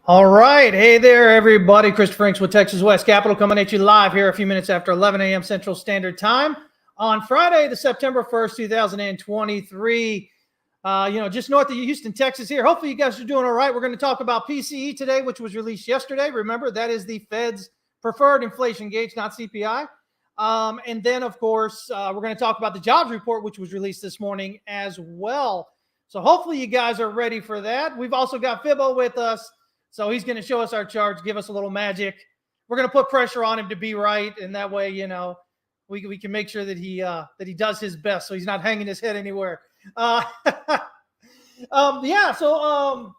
All right. Hey there, everybody. Chris Franks with Texas West Capital coming at you live here a few minutes after 11 a.m. Central Standard Time on Friday, the September 1st, 2023. Just north of Houston, Texas here. Hopefully you guys are doing all right. We're going to talk about PCE today, which was released yesterday. Remember, that is the Fed's preferred inflation gauge, not CPI. And then, of course, we're going to talk about the jobs report, which was released this morning as well. So hopefully you guys are ready for that. We've also got Fibo with us. So he's going to show us our charts, give us a little magic. We're going to put pressure on him to be right, and that way, we can make sure that he does his best, so he's not hanging his head anywhere. Man, oh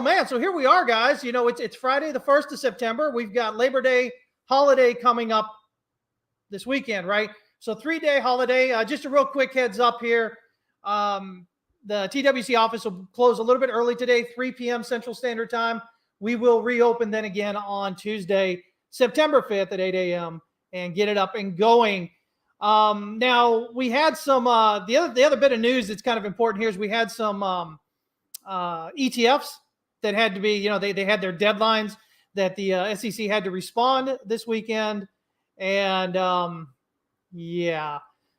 man. So here we are, guys. It's Friday, the 1st of September. We've got Labor Day holiday coming up this weekend, right? So 3-day holiday. Just a real quick heads up here. The TWC office will close a little bit early today, 3 p.m. Central Standard Time. We will reopen then again on Tuesday, September 5th at 8 a.m. and get it up and going. Now, we had some the other bit of news that's kind of important here is we had some ETFs that had to be, they had their deadlines that the SEC had to respond this weekend. And,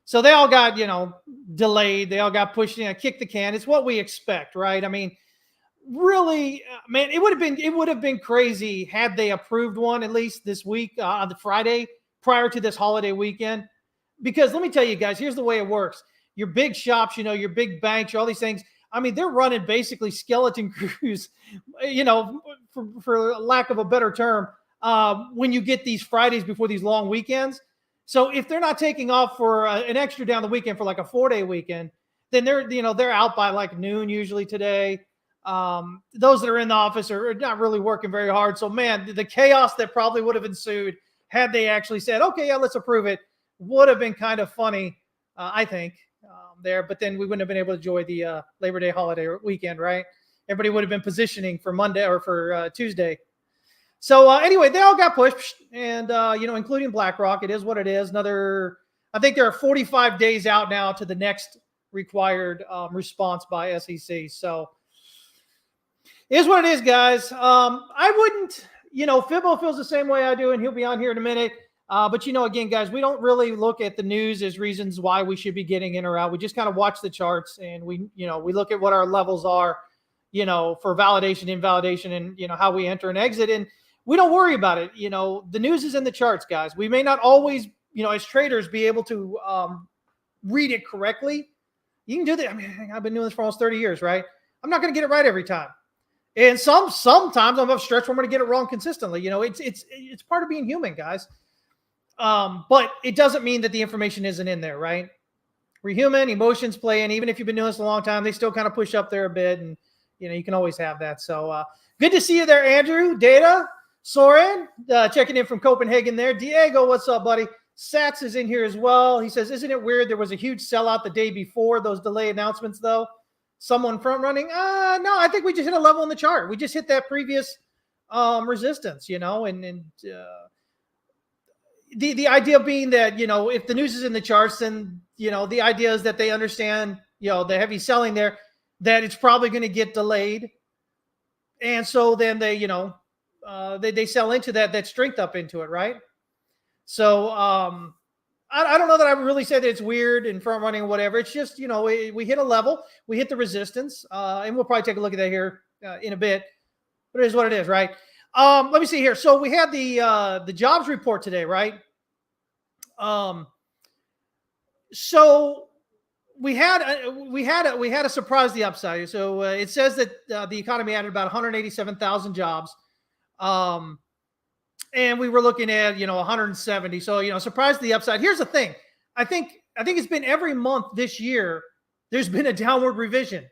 so they all got, delayed. They all got pushed, kicked the can. It's what we expect, right? I mean, really, man, it would have been crazy had they approved one at least this week on the Friday prior to this holiday weekend. Because let me tell you guys, here's the way it works. Your big shops, your big banks, all these things. I mean, they're running basically skeleton crews, for lack of a better term, when you get these Fridays before these long weekends. So if they're not taking off for an extra down the weekend for like a 4-day weekend, then they're out by like noon usually today. Those that are in the office are not really working very hard. So, man, the chaos that probably would have ensued had they actually said, okay, yeah, let's approve it, would have been kind of funny, I think, there. But then we wouldn't have been able to enjoy the Labor Day holiday weekend, right? Everybody would have been positioning for Monday or for Tuesday. So, anyway, they all got pushed, and, including BlackRock. It is what it is. I think there are 45 days out now to the next required response by SEC. So, it is what it is, guys. I wouldn't, Fibbo feels the same way I do, and he'll be on here in a minute. But, again, guys, we don't really look at the news as reasons why we should be getting in or out. We just kind of watch the charts, and we look at what our levels are, for validation, invalidation, and, how we enter and exit. And we don't worry about it. The news is in the charts, guys. We may not always, as traders, be able to read it correctly. You can do that. I mean, I've been doing this for almost 30 years, right? I'm not going to get it right every time. And sometimes I'm a stretch where I'm going to get it wrong consistently. It's part of being human, guys. But it doesn't mean that the information isn't in there, right? We're human, emotions play in. Even if you've been doing this a long time, they still kind of push up there a bit, and you can always have that. So good to see you there, Andrew, Data, Soren, checking in from Copenhagen there. Diego, what's up, buddy? Sats is in here as well. He says, isn't it weird there was a huge sellout the day before those delay announcements, though? Someone front running? No, I think we just hit a level in the chart. We just hit that previous resistance, and the idea being that, if the news is in the charts, then, the idea is that they understand, the heavy selling there, that it's probably going to get delayed. And so then they, they sell into that strength up into it, right? So I don't know that I would really say that it's weird and front running or whatever. It's just, we hit a level, we hit the resistance, and we'll probably take a look at that here in a bit. But it is what it is, right? Let me see here. So we had the jobs report today, right? So we had a surprise the upside. So it says that the economy added about 187,000 jobs. And we were looking at, 170. So, surprise the upside. Here's the thing. I think it's been every month this year, there's been a downward revision.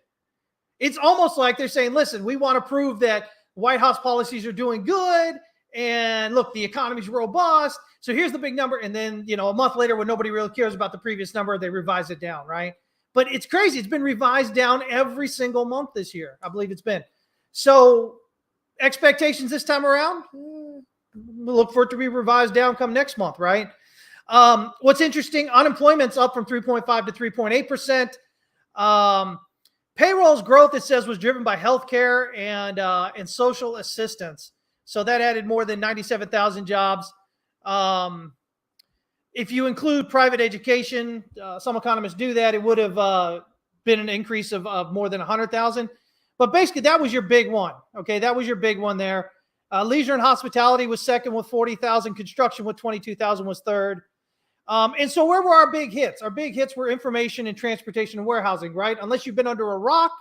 It's almost like they're saying, listen, we want to prove that White House policies are doing good. And look, the economy's robust. So here's the big number. And then, a month later, when nobody really cares about the previous number, they revise it down, right? But it's crazy. It's been revised down every single month this year. I believe it's been. So expectations this time around, look for it to be revised down come next month, right? What's interesting, unemployment's up from 3.5 to 3.8%. Payrolls growth, it says, was driven by healthcare and social assistance. So that added more than 97,000 jobs. If you include private education, some economists do that, it would have been an increase of more than 100,000. But basically, that was your big one. Okay, that was your big one there. Leisure and hospitality was second with 40,000. Construction with 22,000 was third. And so where were our big hits? Our big hits were information and transportation and warehousing, right? Unless you've been under a rock,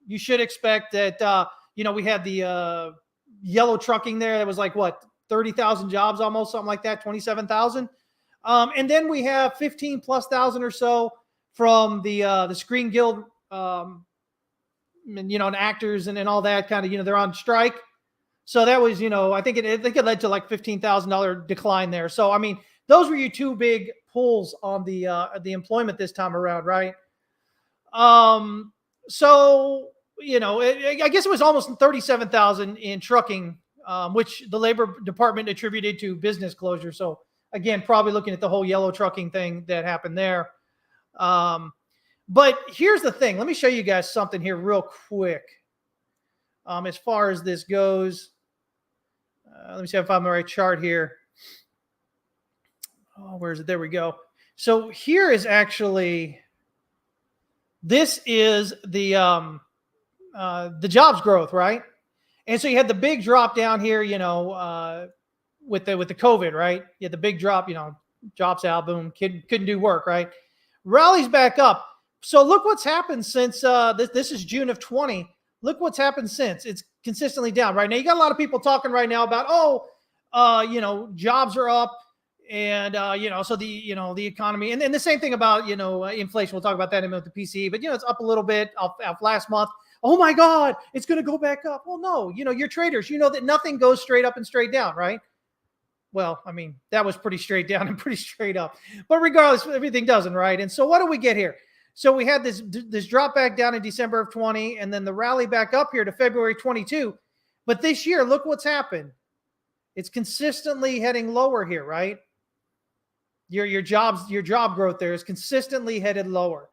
you should expect that, we had the yellow trucking there. That was like, what, 30,000 jobs almost, something like that, 27,000. And then we have 15 plus thousand or so from the Screen Guild, and actors and all that kind of, they're on strike. So that was, I think it led to like $15,000 decline there. So, I mean, those were your two big pulls on the employment this time around, right? So, I guess it was almost 37,000 in trucking, which the Labor Department attributed to business closure. So again, probably looking at the whole yellow trucking thing that happened there. But here's the thing. Let me show you guys something here real quick. As far as this goes, let me see if I find the right chart here. Oh, where is it? There we go. So here is actually, this is the jobs growth, right? And so you had the big drop down here, with the COVID, right? You had the big drop, jobs out, boom, couldn't do work, right? Rallies back up. So look what's happened since this is June of 20. Look what's happened since. It's consistently down right now. You got a lot of people talking right now about, jobs are up, and so the economy, and then the same thing about inflation. We'll talk about that in a minute with the PCE, but it's up a little bit off last month. Oh my God, it's going to go back up. Well, no, you're traders. You know that nothing goes straight up and straight down, right? Well, I mean, that was pretty straight down and pretty straight up. But regardless, everything doesn't, right? And so what do we get here? So we had this drop back down in December of 20, and then the rally back up here to February 22. But this year, look what's happened. It's consistently heading lower here, right? Your job growth there is consistently headed lower.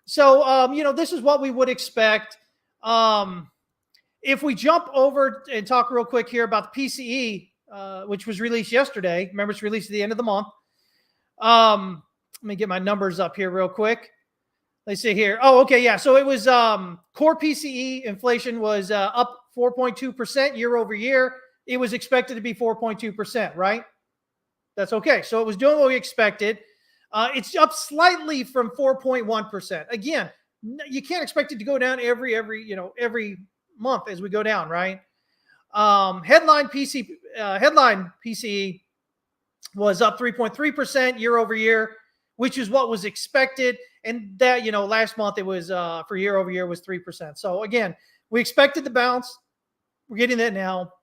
So, this is what we would expect. If we jump over and talk real quick here about the PCE, which was released yesterday. Remember, it's released at the end of the month. Let me get my numbers up here real quick. Let's see here. Oh, okay, yeah. So it was core PCE inflation was up 4.2% year over year. It was expected to be 4.2%, right? That's okay. So it was doing what we expected. It's up slightly from 4.1%. Again, you can't expect it to go down every month as we go down, right? Headline PCE was up 3.3% year over year, which is what was expected. And that, last month it was for year over year was 3%. So again, we expected the bounce. We're getting that now.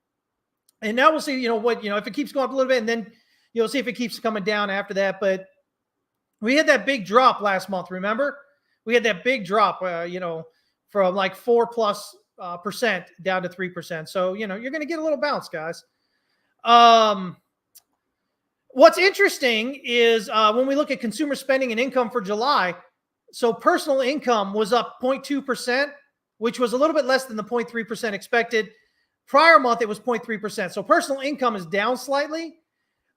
And now we'll see, if it keeps going up a little bit, and then you'll see if it keeps coming down after that. But we had that big drop last month. Remember, we had that big drop, from like 4+% down to 3%. So, you're going to get a little bounce, guys. What's interesting is when we look at consumer spending and income for July, so personal income was up 0.2%, which was a little bit less than the 0.3% expected. Prior month, it was 0.3%. So personal income is down slightly,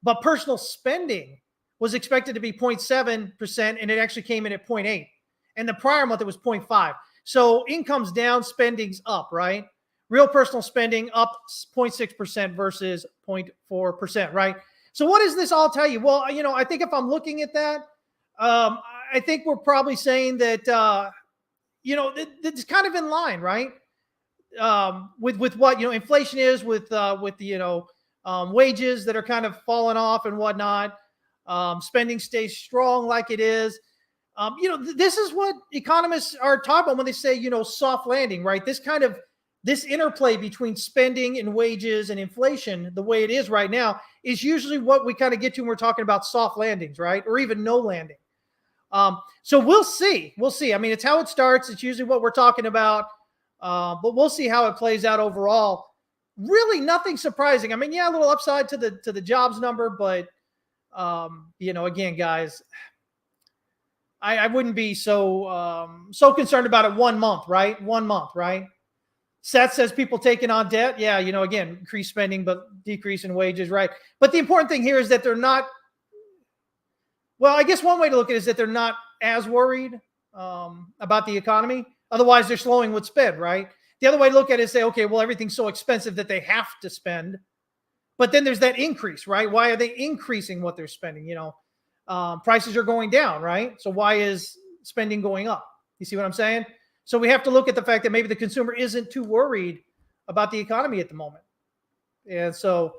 but personal spending was expected to be 0.7%, and it actually came in at 0.8. And the prior month, it was 0.5. So income's down, spending's up, right? Real personal spending up 0.6% versus 0.4%, right? So what does this all tell you? Well, I think if I'm looking at that, I think we're probably saying that, it's kind of in line, right? With what, inflation is, with wages that are kind of falling off and whatnot. Spending stays strong like it is. This is what economists are talking about when they say, soft landing, right? This interplay between spending and wages and inflation, the way it is right now, is usually what we kind of get to when we're talking about soft landings, right? Or even no landing. So we'll see. I mean, it's how it starts. It's usually what we're talking about. But we'll see how it plays out overall. Really nothing surprising. I mean, yeah, a little upside to the jobs number, but again, guys, I wouldn't be so concerned about it 1 month, right? 1 month, right? Seth says people taking on debt. Yeah, again, increase spending, but decrease in wages, right? But the important thing here is that they're not. Well, I guess one way to look at it is that they're not as worried about the economy. Otherwise, they're slowing with spend, right? The other way to look at it is say, okay, well, everything's so expensive that they have to spend. But then there's that increase, right? Why are they increasing what they're spending? Prices are going down, right? So why is spending going up? You see what I'm saying? So we have to look at the fact that maybe the consumer isn't too worried about the economy at the moment. And so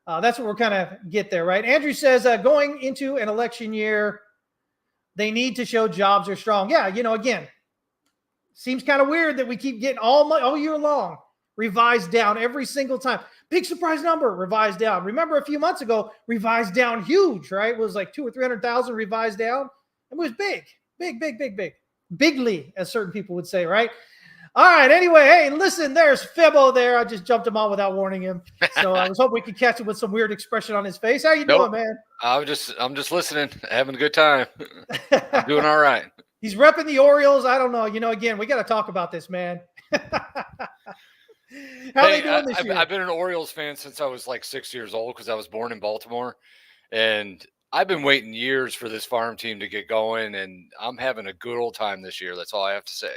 that's what we're kind of get there, right? Andrew says going into an election year, they need to show jobs are strong. Yeah, again, seems kind of weird that we keep getting all year long revised down every single time. Big surprise number revised down. Remember a few months ago, revised down huge, right? It was like 200,000 or 300,000 revised down. It was big. Bigly, as certain people would say, right? All right. Anyway, hey, listen, there's Fibo there. I just jumped him on without warning him. So I was hoping we could catch him with some weird expression on his face. How you doing, man? I'm just listening, having a good time. I'm doing all right. He's repping the Orioles. I don't know. Again, we got to talk about this, man. How are they doing this year? I've been an Orioles fan since I was like 6 years old because I was born in Baltimore. And I've been waiting years for this farm team to get going, and I'm having a good old time this year. That's all I have to say.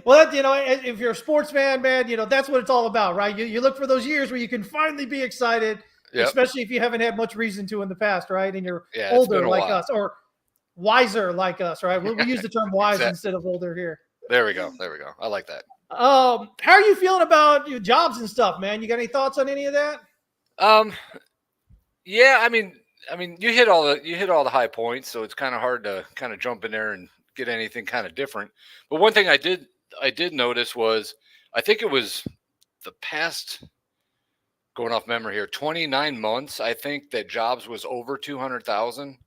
Well, if you're a sports fan, man, that's what it's all about, right? You look for those years where you can finally be excited, especially if you haven't had much reason to in the past, right? And you're older like us or wiser like us, right? We use the term wise instead of older here. There we go. I like that. How are you feeling about your jobs and stuff, man? You got any thoughts on any of that? Yeah, I mean, you hit all the high points, so it's kind of hard to kind of jump in there and get anything kind of different. But one thing I did notice was, I think it was the past, going off memory here, 29 months, I think that jobs was over 200,000.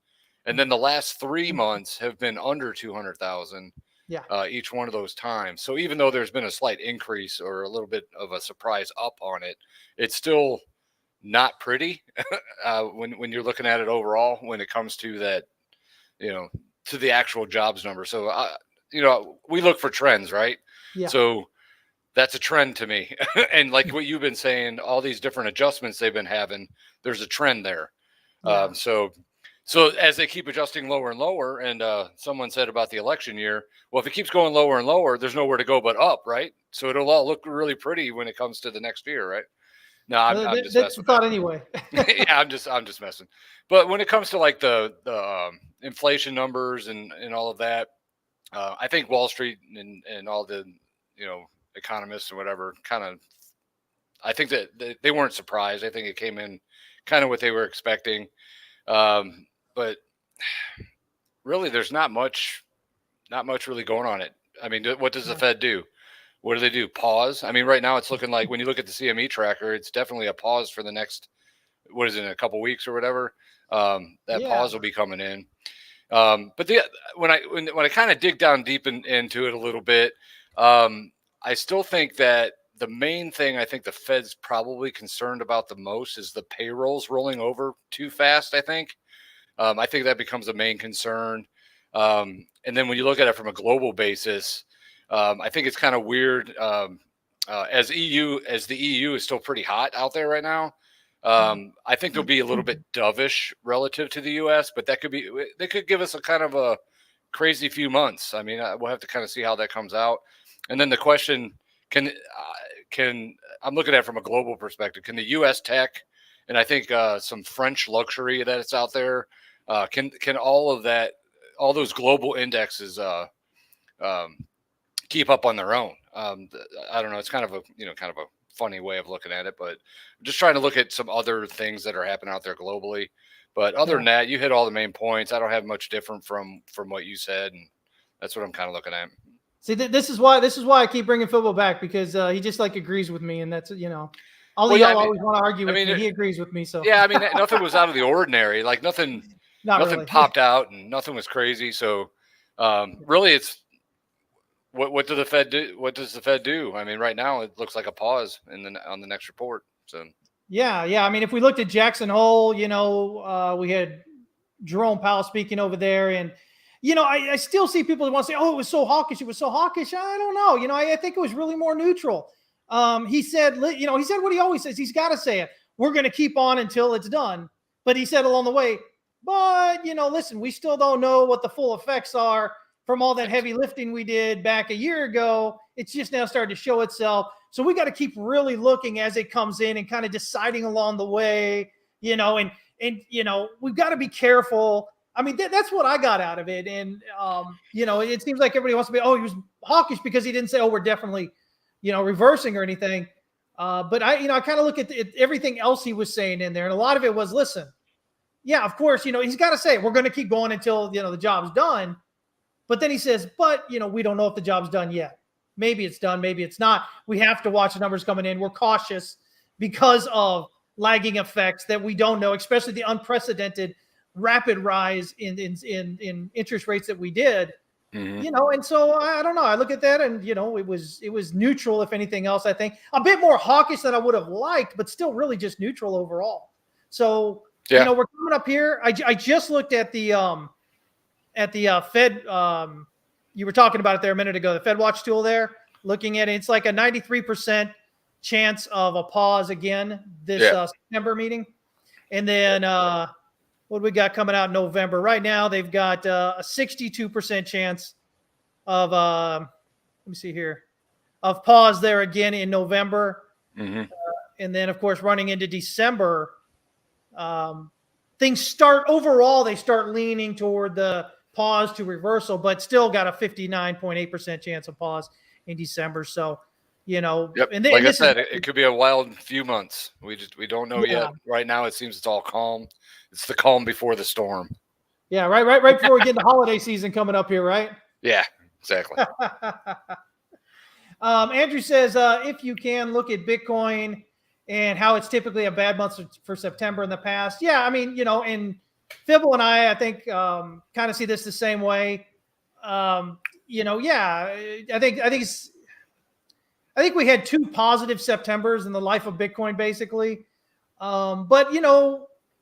And then the last 3 months have been under 200,000. Yeah. Each one of those times. So even though there's been a slight increase or a little bit of a surprise up on it, it's still not pretty when you're looking at it overall, when it comes to that, to the actual jobs number. So, we look for trends, right? Yeah. So that's a trend to me. And like what you've been saying, all these different adjustments they've been having, there's a trend there. Yeah. So as they keep adjusting lower and lower, and someone said about the election year, well, if it keeps going lower and lower, there's nowhere to go but up, right? So it'll all look really pretty when it comes to the next year, right? No, I'm just that's the thought anyway. Yeah, I'm just messing. But when it comes to like the inflation numbers and all of that, I think Wall Street and all the economists or whatever I think that they weren't surprised. I think it came in kind of what they were expecting. But really, there's not much really going on it. I mean, what does the Fed do? What do they do? Pause? I mean, right now it's looking like, when you look at the CME tracker, it's definitely a pause for the next, what is it, a couple weeks or whatever. Pause will be coming in. But when I kind of dig down deep into it a little bit, I still think that the main thing I think the Fed's probably concerned about the most is the payrolls rolling over too fast, I think. I think that becomes a main concern. And then when you look at it from a global basis, I think it's kind of weird. As the EU is still pretty hot out there right now. I think they'll be a little bit dovish relative to the US, but they could give us a kind of a crazy few months. I mean, we'll have to kind of see how that comes out. And then the question, I'm looking at it from a global perspective. Can the US tech, and I think some French luxury that's out there, can all of that, all those global indexes keep up on their own? I don't know. It's kind of a funny way of looking at it, but I'm just trying to look at some other things that are happening out there globally. But other than that, you hit all the main points. I don't have much different from what you said, and that's what I'm kind of looking at. See, this is why I keep bringing Fibo back, because he just agrees with me, and that's y'all always want to argue with me. He agrees with me, so yeah. I mean, nothing was out of the ordinary. Like nothing really popped out, and nothing was crazy. So really, it's what does the Fed do? What does the Fed do? I mean, right now it looks like a pause on the next report. So yeah. I mean, if we looked at Jackson Hole, we had Jerome Powell speaking over there. And, I still see people that want to say, oh, it was so hawkish. It was so hawkish. I don't know. I think it was really more neutral. He said what he always says. He's got to say it. We're going to keep on until it's done. But he said along the way, but, listen, we still don't know what the full effects are from all that heavy lifting we did back a year ago. It's just now starting to show itself. So we got to keep really looking as it comes in and kind of deciding along the way, and we've got to be careful. I mean, that's what I got out of it. And, it seems like everybody wants to be, oh, he was hawkish because he didn't say, oh, we're definitely, reversing or anything. But I kind of look at everything else he was saying in there. And a lot of it was, listen, yeah, of course, he's got to say we're going to keep going until, the job's done. But then he says, but, we don't know if the job's done yet. Maybe it's done. Maybe it's not. We have to watch the numbers coming in. We're cautious because of lagging effects that we don't know, especially the unprecedented rapid rise in interest rates that we did. Mm-hmm. And so I don't know. I look at that and, it was neutral, if anything else, I think. A bit more hawkish than I would have liked, but still really just neutral overall. So, we're coming up here. I just looked at the Fed. You were talking about it there a minute ago, the Fed Watch tool there, looking at it. It's like a 93% chance of a pause again this September meeting. And then what do we got coming out in November? Right now, they've got a 62% chance of, let me see here, of pause there again in November. Mm-hmm. And then, of course, running into December, things start leaning toward the pause to reversal, but still got a 59.8% chance of pause in December. So, and then, like I said, it could be a wild few months. We don't know yet. Right now, it seems it's all calm. It's the calm before the storm. Yeah, right before we get the holiday season coming up here, right? Yeah, exactly. Andrew says, if you can look at Bitcoin and how it's typically a bad month for September in the past. Yeah, I mean, and Fibble and I think kind of see this the same way. I think we had 2 positive Septembers in the life of Bitcoin, basically. But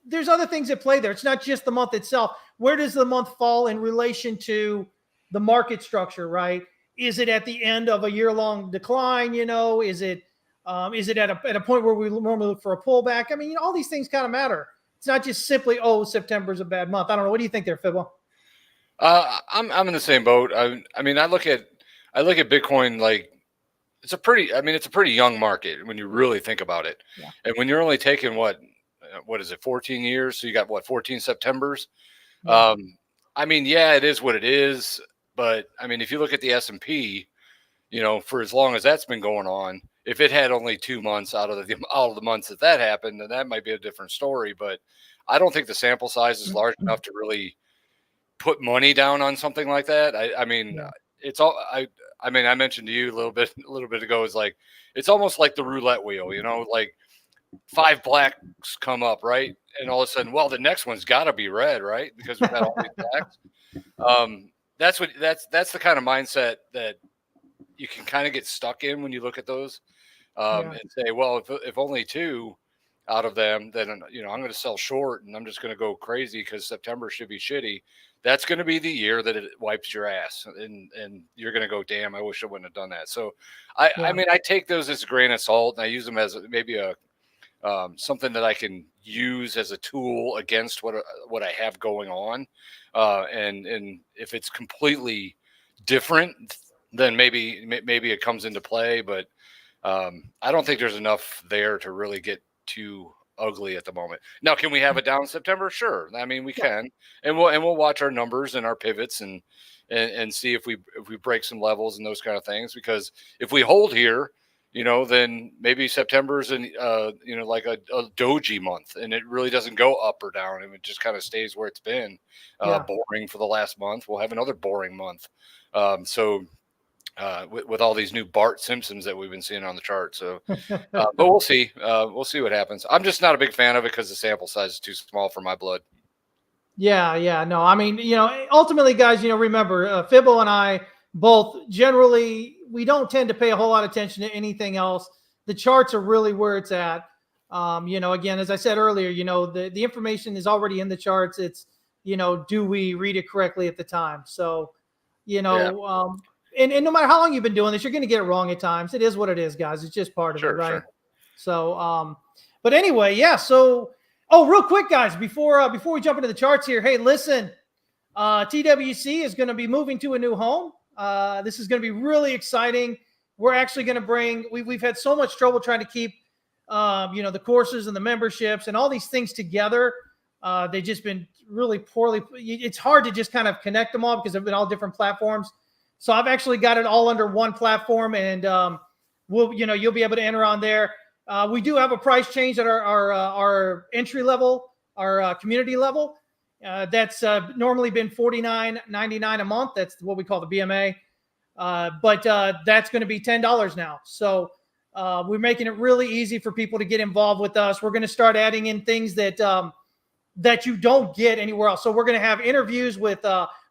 there's other things at play there. It's not just the month itself. Where does the month fall in relation to the market structure, right? Is it at the end of a year-long decline? Is it at a point where we normally look for a pullback? I mean, all these things kind of matter. It's not just simply, September's a bad month. I don't know. What do you think there, Fibble? I'm in the same boat. I mean, I look at Bitcoin like it's a pretty young market when you really think about it. Yeah. And when you're only taking what is it, 14 years? So you got 14 Septembers. Yeah. I mean, yeah, it is what it is. But I mean, if you look at the S&P, for as long as that's been going on, if it had only 2 months out of the months that happened, then that might be a different story. But I don't think the sample size is large enough to really put money down on something like that. I mean, it's all. I mean, I mentioned to you a little bit ago. Is like it's almost like the roulette wheel. Like 5 blacks come up, right, and all of a sudden, well, the next one's got to be red, right, because we've got all these blacks. That's the kind of mindset that you can kind of get stuck in when you look at those and say, well, if only 2 out of them, then I'm going to sell short and I'm just going to go crazy because September should be shitty. That's going to be the year that it wipes your ass, and you're going to go, damn, I wish I wouldn't have done that. So I mean, I take those as a grain of salt and I use them as maybe a something that I can use as a tool against what I have going on. And if it's completely different, then maybe it comes into play. But I don't think there's enough there to really get too ugly at the moment. Now, can we have a down September? Sure. I mean, we can, and we'll watch our numbers and our pivots and see if we break some levels and those kind of things. Because if we hold here, then maybe September's like a doji month, and it really doesn't go up or down, and it just kind of stays where it's been. Boring for the last month. We'll have another boring month. With all these new Bart Simpsons that we've been seeing on the chart. So, but we'll see. We'll see what happens. I'm just not a big fan of it because the sample size is too small for my blood. Yeah. No, I mean, ultimately, guys, remember, Fibble and I both generally, we don't tend to pay a whole lot of attention to anything else. The charts are really where it's at. Again, as I said earlier, the information is already in the charts. It's do we read it correctly at the time? So, and no matter how long you've been doing this, you're going to get it wrong at times. It is what it is, guys. It's just part of it, right? Sure. So, but anyway, yeah. So, real quick, guys, before we jump into the charts here, hey, listen, TWC is going to be moving to a new home. This is going to be really exciting. We're actually going to bring. We've had so much trouble trying to keep, the courses and the memberships and all these things together. They've just been really poorly. It's hard to just kind of connect them all because they've been all different platforms. So I've actually got it all under one platform, and you'll be able to enter on there. We do have a price change at our entry level, our community level. That's normally been $49.99 a month. That's what we call the BMA. But that's going to be $10 now. So we're making it really easy for people to get involved with us. We're going to start adding in things that you don't get anywhere else. So we're going to have interviews with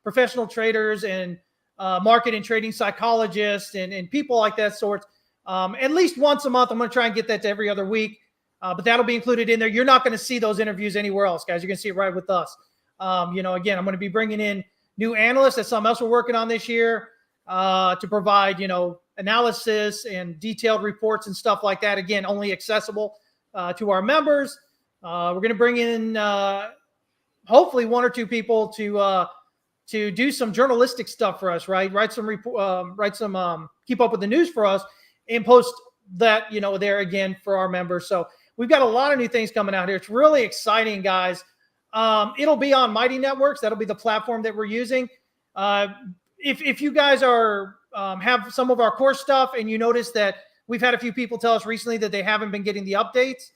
professional traders and market and trading psychologists and people like that sort. At least once a month. I'm going to try and get that to every other week. But that'll be included in there. You're not going to see those interviews anywhere else, guys. You're going to see it right with us. Again, I'm going to be bringing in new analysts. That's something else we're working on this year to provide, analysis and detailed reports and stuff like that. Again, only accessible to our members. We're going to bring in hopefully one or two people to do some journalistic stuff for us, right? Write some keep up with the news for us and post that, there again for our members. So we've got a lot of new things coming out here. It's really exciting, guys. It'll be on Mighty Networks. That'll be the platform that we're using. If you guys are have some of our course stuff and you notice that we've had a few people tell us recently that they haven't been getting the updates,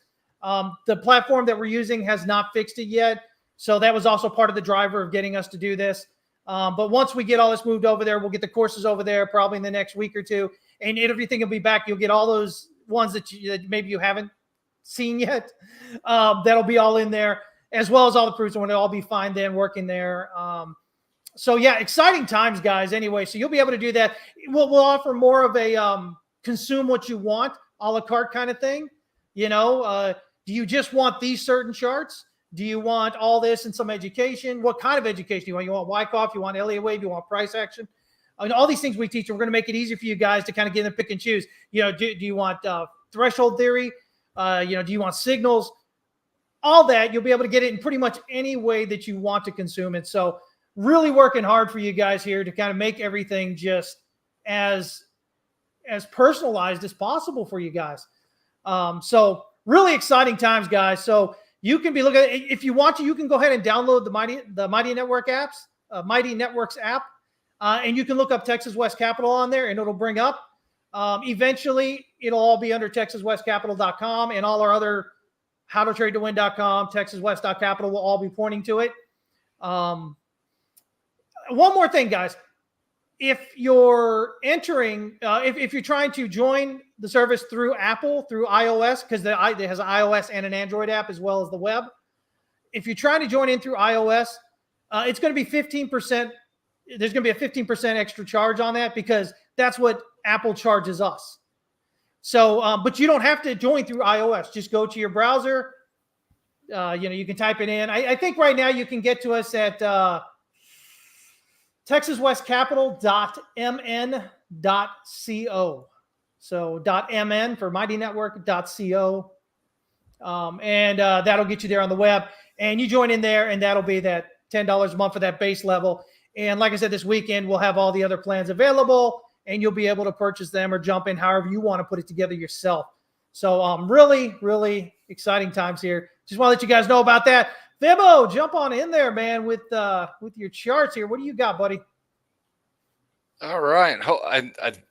the platform that we're using has not fixed it yet. So that was also part of the driver of getting us to do this. But once we get all this moved over there, we'll get the courses over there probably in the next week or two, and everything will be back. You'll get all those ones that maybe you haven't seen yet. That'll be all in there, as well as all the proofs, and it'll all be fine then working there. So yeah, exciting times, guys. Anyway, so you'll be able to do that. We'll offer more of a consume what you want, a la carte kind of thing. Do you just want these certain charts? Do you want all this and some education? What kind of education do you want? You want Wyckoff? You want Elliott wave? You want price action? All these things we teach, we're going to make it easy for you guys to kind of get in and pick and choose. Do you want threshold theory? Do you want signals? All that, you'll be able to get it in pretty much any way that you want to consume it. So really working hard for you guys here to kind of make everything just as personalized as possible for you guys. So really exciting times, guys. So you can be looking at it. If you want to, you can go ahead and download the Mighty Network apps, Mighty Networks app, and you can look up Texas West Capital on there, and it'll bring up. Eventually, it'll all be under TexasWestCapital.com, and all our other HowToTradeToWin.com, TexasWest.capital will all be pointing to it. One more thing, guys. If you're entering, if you're trying to join the service through Apple, through iOS, because it has an iOS and an Android app as well as the web. If you're trying to join in through iOS, it's going to be 15%. There's going to be a 15% extra charge on that because that's what Apple charges us. So, but you don't have to join through iOS. Just go to your browser. You can type it in. I think right now you can get to us at TexasWestCapital.mn.co. So .mn for MightyNetwork.co. And that'll get you there on the web. And you join in there, and that'll be that $10 a month for that base level. And like I said, this weekend, we'll have all the other plans available, and you'll be able to purchase them or jump in however you want to put it together yourself. So really, really exciting times here. Just want to let you guys know about that. Fibo, jump on in there, man, with your charts here. What do you got, buddy? All right.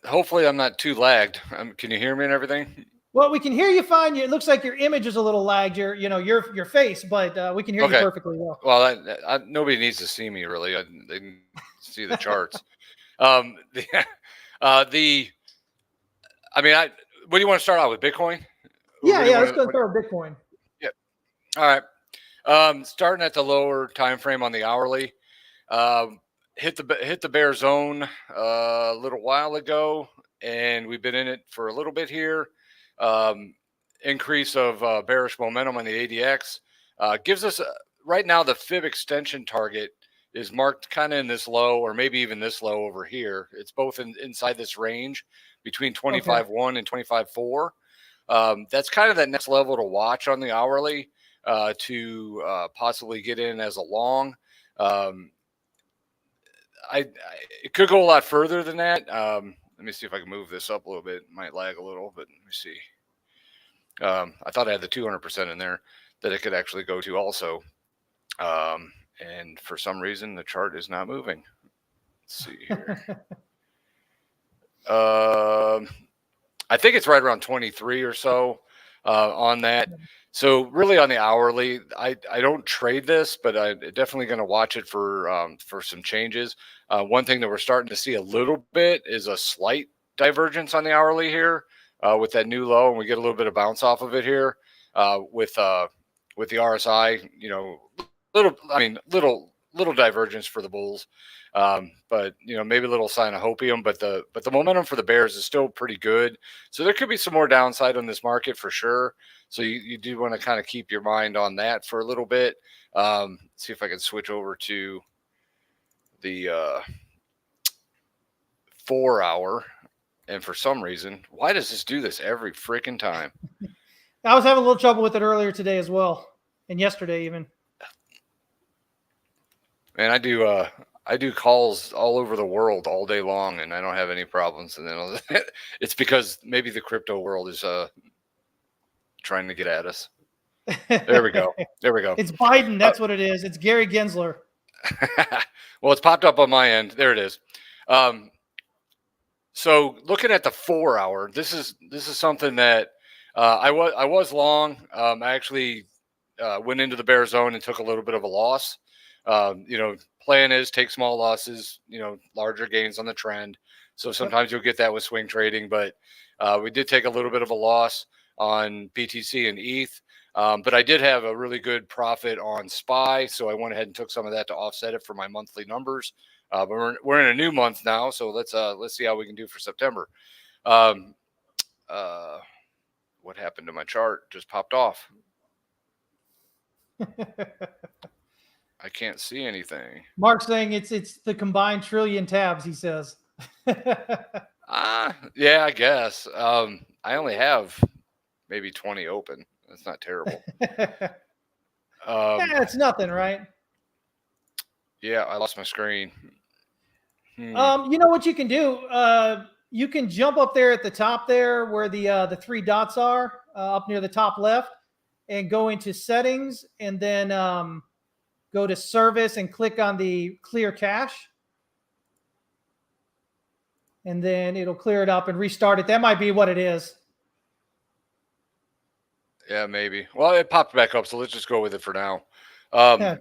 Hopefully I'm not too lagged. Can you hear me and everything? Well, we can hear you fine. It looks like your image is a little lagged, your face, but we can hear you perfectly well. Well, nobody needs to see me really. They can see the charts. What do you want to start out with, Bitcoin? Let's go start with Bitcoin. Yeah. All right. Starting at the lower time frame on the hourly, hit the bear zone a little while ago, and we've been in it for a little bit here. Increase of bearish momentum on the ADX gives us right now the fib extension target is marked kind of in this low, or maybe even this low over here. It's both inside this range between 25.1 and 25.4. That's kind of that next level to watch on the hourly to possibly get in as a long. It could go a lot further than that. Let me see if I can move this up a little bit. It might lag a little, but let me see. I thought I had the 200% in there that it could actually go to also. And for some reason, the chart is not moving. Let's see here. I think it's right around 23 or so on that. So really on the hourly, I don't trade this, but I'm definitely going to watch it for some changes. One thing that we're starting to see a little bit is a slight divergence on the hourly here with that new low, and we get a little bit of bounce off of it here with the RSI. Little divergence for the bulls, but maybe a little sign of hopium. But the momentum for the bears is still pretty good. So there could be some more downside on this market for sure. So you do want to kind of keep your mind on that for a little bit. See if I can switch over to the 4 hour. And for some reason, why does this do this every freaking time? I was having a little trouble with it earlier today as well, and yesterday even. And I do calls all over the world all day long, and I don't have any problems. And then it's because maybe the crypto world is trying to get at us. There we go. It's Biden. That's what it is. It's Gary Gensler. Well, it's popped up on my end. There it is. So looking at the 4 hour, this is something that I was long. I actually went into the bear zone and took a little bit of a loss. Plan is take small losses, larger gains on the trend. So sometimes you'll get that with swing trading, but we did take a little bit of a loss on BTC and ETH. But I did have a really good profit on SPY. So I went ahead and took some of that to offset it for my monthly numbers. But we're in a new month now. So let's see how we can do for September. What happened to my chart? Just popped off. I can't see anything. Mark's saying it's the combined trillion tabs, he says. Yeah, I guess. I only have maybe 20 open. That's not terrible. It's nothing, right? Yeah, I lost my screen. You know what you can do? You can jump up there at the top there where the three dots are up near the top left, and go into settings, and then go to service and click on the clear cache. And then it'll clear it up and restart it. That might be what it is. Yeah, maybe. Well, it popped back up, so let's just go with it for now. So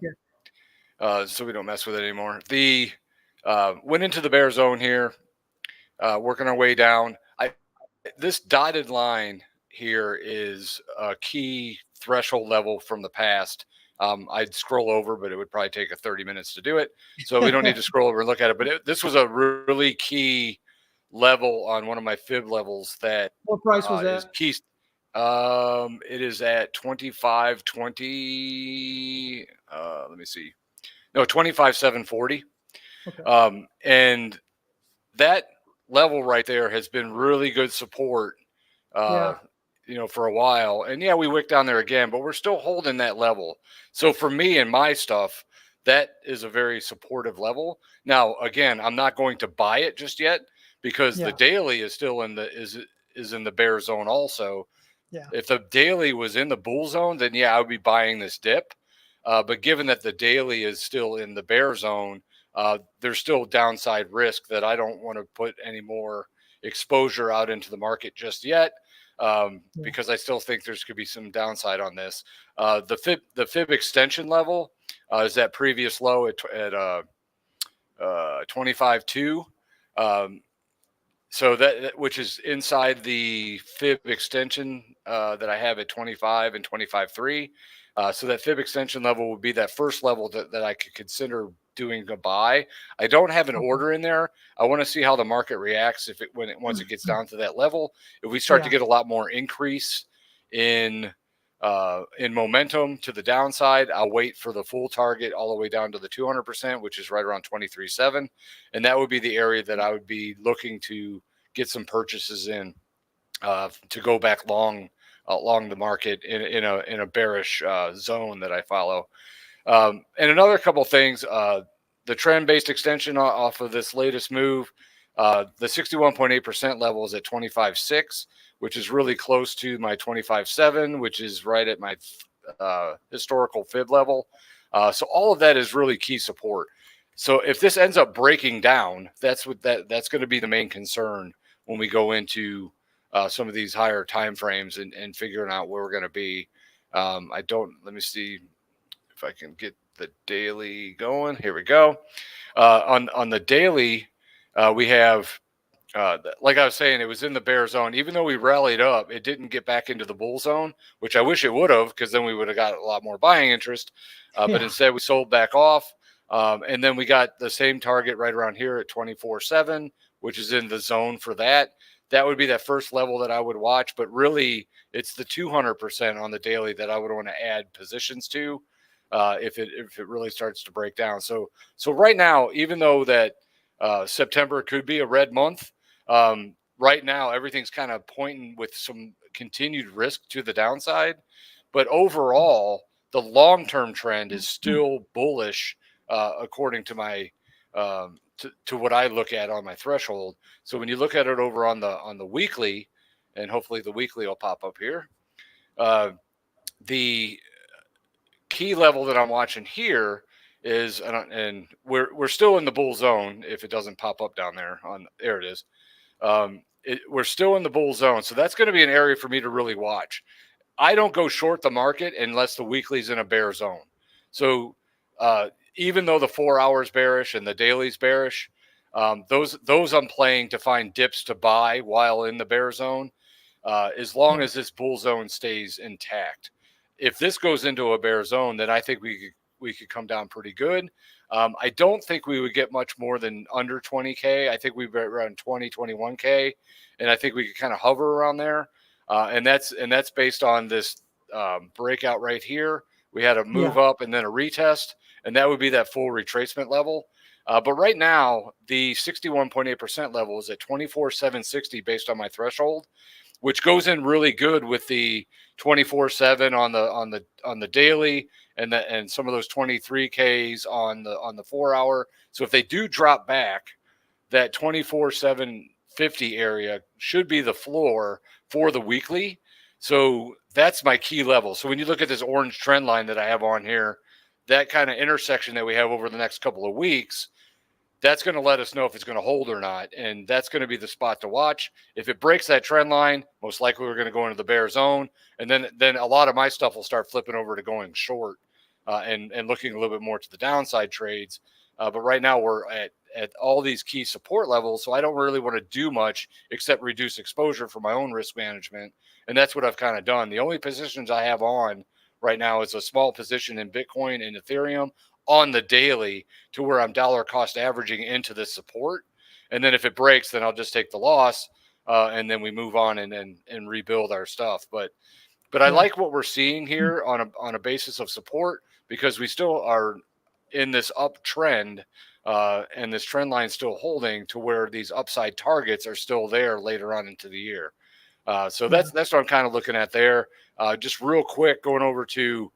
we don't mess with it anymore. Went into the bear zone here, working our way down. This dotted line here is a key threshold level from the past. I'd scroll over, but it would probably take 30 minutes to do it. So we don't need to scroll over and look at it. But this was a really key level on one of my fib levels that. What price was that? Is key. It is at 25.20. Let me see. No, 25.740. Okay. And that level right there has been really good support. For a while. And yeah, we wicked down there again, but we're still holding that level. So for me and my stuff, that is a very supportive level. Now, again, I'm not going to buy it just yet because the daily is still in the bear zone also. Yeah. If the daily was in the bull zone, then I would be buying this dip. But given that the daily is still in the bear zone, there's still downside risk that I don't want to put any more exposure out into the market just yet. Because I still think there's could be some downside on this. The fib extension level is that previous low at 25.2. So that which is inside the fib extension that I have at 25 and 25.3. So that fib extension level would be that first level that I could consider doing a buy. I don't have an order in there. I want to see how the market reacts once it gets down to that level. If we start to get a lot more increase in in momentum to the downside. I'll wait for the full target all the way down to the 200%, which is right around 23.7. And that would be the area that I would be looking to get some purchases in to go back long along the market in a bearish zone that I follow. And another couple things, the trend-based extension off of this latest move, the 61.8% level is at 25.6, which is really close to my 25.7, which is right at my historical fib level. So all of that is really key support. So if this ends up breaking down, that's going to be the main concern when we go into some of these higher time frames and figuring out where we're going to be. Let me see if I can get the daily going. Here we go. On the daily, we have, like I was saying, it was in the bear zone. Even though we rallied up, it didn't get back into the bull zone, which I wish it would have, because then we would have got a lot more buying interest. But instead, we sold back off. And then we got the same target right around here at 24.7, which is in the zone for that. That would be that first level that I would watch. But really, it's the 200% on the daily that I would want to add positions to if it really starts to break down. So right now, even though that September could be a red month, right now everything's kind of pointing with some continued risk to the downside. But overall, the long-term trend is still bullish, according to my to what I look at on my threshold. So when you look at it over on the weekly, and hopefully the weekly will pop up here, the key level that I'm watching here is, and we're still in the bull zone. If it doesn't pop up down there, there it is. We're still in the bull zone, so that's going to be an area for me to really watch. I don't go short the market unless the weekly's in a bear zone. So even though the 4 hours bearish and the daily's bearish, those I'm playing to find dips to buy while in the bear zone, as long as this bull zone stays intact. If this goes into a bear zone, then I think we could come down pretty good. I don't think we would get much more than under 20K. I think we'd be around 20, 21K, and I think we could kind of hover around there. And that's based on this breakout right here. We had a move up and then a retest, and that would be that full retracement level. But right now, the 61.8% level is at 24,760 based on my threshold, which goes in really good with the 24/7 on the daily and some of those 23Ks on the 4 hour. So if they do drop back, that 24,750 area should be the floor for the weekly. So that's my key level. So when you look at this orange trend line that I have on here, that kind of intersection that we have over the next couple of weeks, that's going to let us know if it's going to hold or not. And that's going to be the spot to watch. If it breaks that trend line, most likely we're going to go into the bear zone. And then a lot of my stuff will start flipping over to going short and looking a little bit more to the downside trades. But right now we're at all these key support levels. So I don't really want to do much except reduce exposure for my own risk management. And that's what I've kind of done. The only positions I have on right now is a small position in Bitcoin and Ethereum on the daily to where I'm dollar cost averaging into the support. And then if it breaks, then I'll just take the loss and then we move on and rebuild our stuff. But I like what we're seeing here on a basis of support, because we still are in this uptrend and this trend line still holding to where these upside targets are still there later on into the year. So that's what I'm kind of looking at there. Just real quick, going over to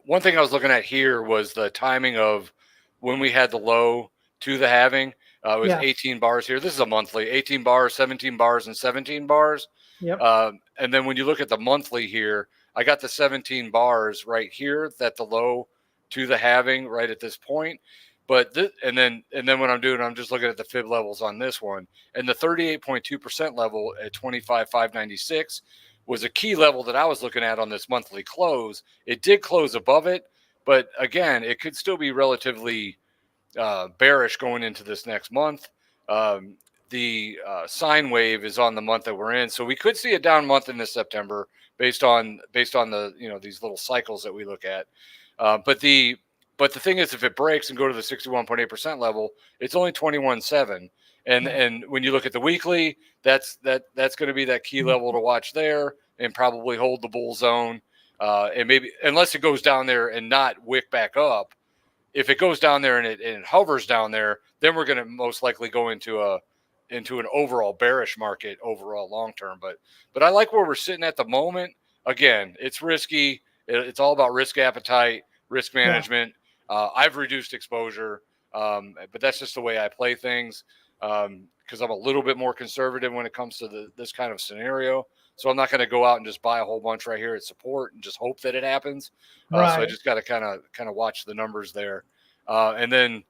one thing I was looking at here was the timing of when we had the low to the halving. It was 18 bars here. This is a monthly, 18 bars, 17 bars, and 17 bars. Yep. And then when you look at the monthly here, I got the 17 bars right here, that the low to the halving right at this point. But and then what I'm doing, I'm just looking at the fib levels on this one, and the 38.2% level at 25,596 was a key level that I was looking at on this monthly close. It did close above it, but again, it could still be relatively bearish going into this next month. The sine wave is on the month that we're in, so we could see a down month in this September based on the these little cycles that we look at. But the thing is, if it breaks and go to the 61.8% level, it's only 21.7. And when you look at the weekly, that's going to be that key level to watch there. and probably hold the bull zone. And maybe unless it goes down there and not wick back up, if it goes down there and it hovers down there, then we're going to most likely go into an overall bearish market overall long term. But I like where we're sitting at the moment. Again, it's risky. It's all about risk appetite, risk management. I've reduced exposure, but that's just the way I play things because I'm a little bit more conservative when it comes to this kind of scenario. So I'm not going to go out and just buy a whole bunch right here at support and just hope that it happens. So I just got to kind of watch the numbers there. And then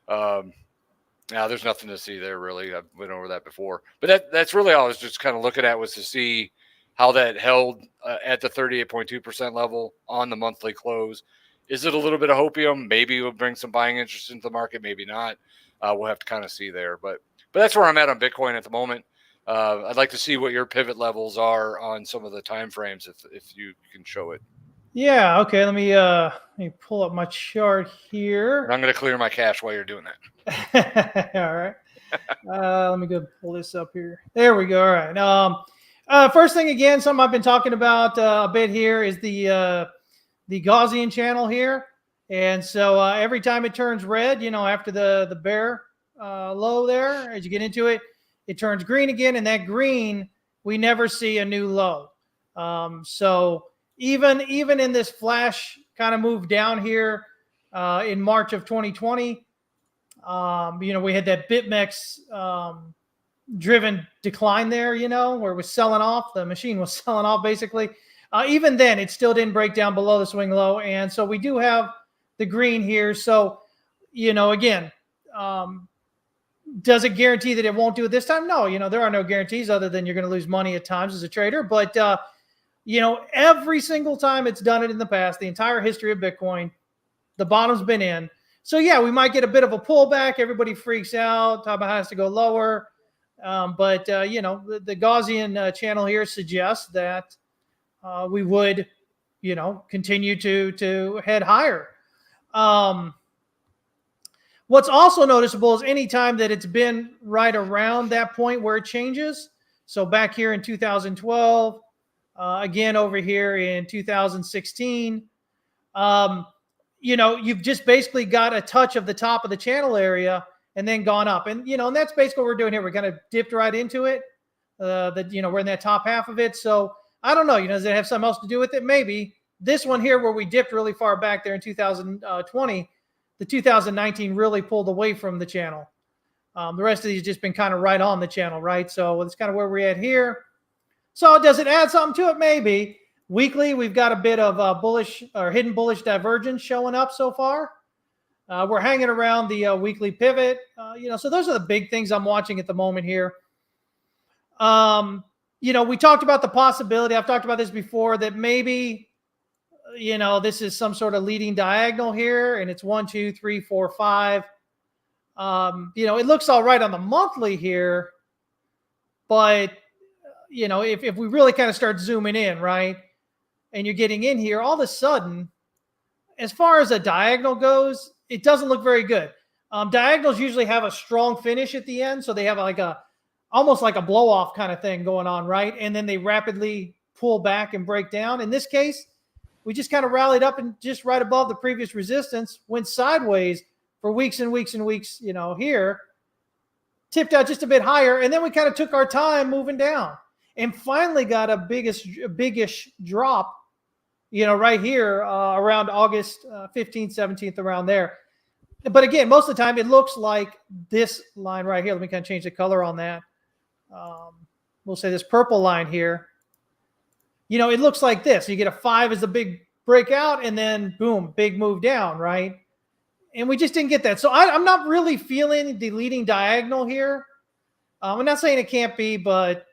now there's nothing to see there really. I've went over that before. But that's really all I was just kind of looking at was to see how that held at the 38.2% level on the monthly close. Is it a little bit of hopium? Maybe it will bring some buying interest into the market, maybe not. We'll have to kind of see there. But that's where I'm at on Bitcoin at the moment. I'd like to see what your pivot levels are on some of the time frames if you can show it. Yeah, okay. Let me pull up my chart here. And I'm going to clear my cache while you're doing that. All right. Let me go pull this up here. There we go. All right. First thing again, something I've been talking about a bit here is the Gaussian channel here. And so every time it turns red, after the bear low there, as you get into it, it turns green again. And that green, we never see a new low. So even in this flash kind of move down here in March of 2020, we had that BitMEX driven decline there, where it was selling off. The machine was selling off basically. Even then, it still didn't break down below the swing low. And so we do have the green here. So, again, does it guarantee that it won't do it this time? No, there are no guarantees other than you're going to lose money at times as a trader. But, every single time it's done it in the past, the entire history of Bitcoin, the bottom's been in. So, yeah, we might get a bit of a pullback. Everybody freaks out. Top has to go lower. But the Gaussian channel here suggests that we would, continue to head higher. What's also noticeable is any time that it's been right around that point where it changes. So back here in 2012, again over here in 2016, you've just basically got a touch of the top of the channel area and then gone up. And, and that's basically what we're doing here. We're kind of dipped right into it. We're in that top half of it. So I don't know, does it have something else to do with it? Maybe. This one here where we dipped really far back there in 2020, the 2019 really pulled away from the channel. The rest of these just been kind of right on the channel, right? So that's kind of where we're at here. So does it add something to it? Maybe. Weekly, we've got a bit of bullish or hidden bullish divergence showing up so far. We're hanging around the weekly pivot. So those are the big things I'm watching at the moment here. We talked about the possibility, I've talked about this before, that maybe, this is some sort of leading diagonal here, and it's 1, 2, 3, 4, 5. It looks all right on the monthly here, but, if we really kind of start zooming in, right, and you're getting in here, all of a sudden, as far as a diagonal goes, it doesn't look very good. Diagonals usually have a strong finish at the end, so they have almost like a blow off kind of thing going on, right? And then they rapidly pull back and break down. In this case, we just kind of rallied up and just right above the previous resistance, went sideways for weeks and weeks and weeks, here, tipped out just a bit higher. And then we kind of took our time moving down and finally got a biggish drop, right here around August 15th, 17th, around there. But again, most of the time it looks like this line right here. Let me kind of change the color on that. We'll say this purple line here. It looks like this. You get a 5 as a big breakout and then boom, big move down, right? And we just didn't get that. So I'm not really feeling the leading diagonal here. I'm not saying it can't be, but,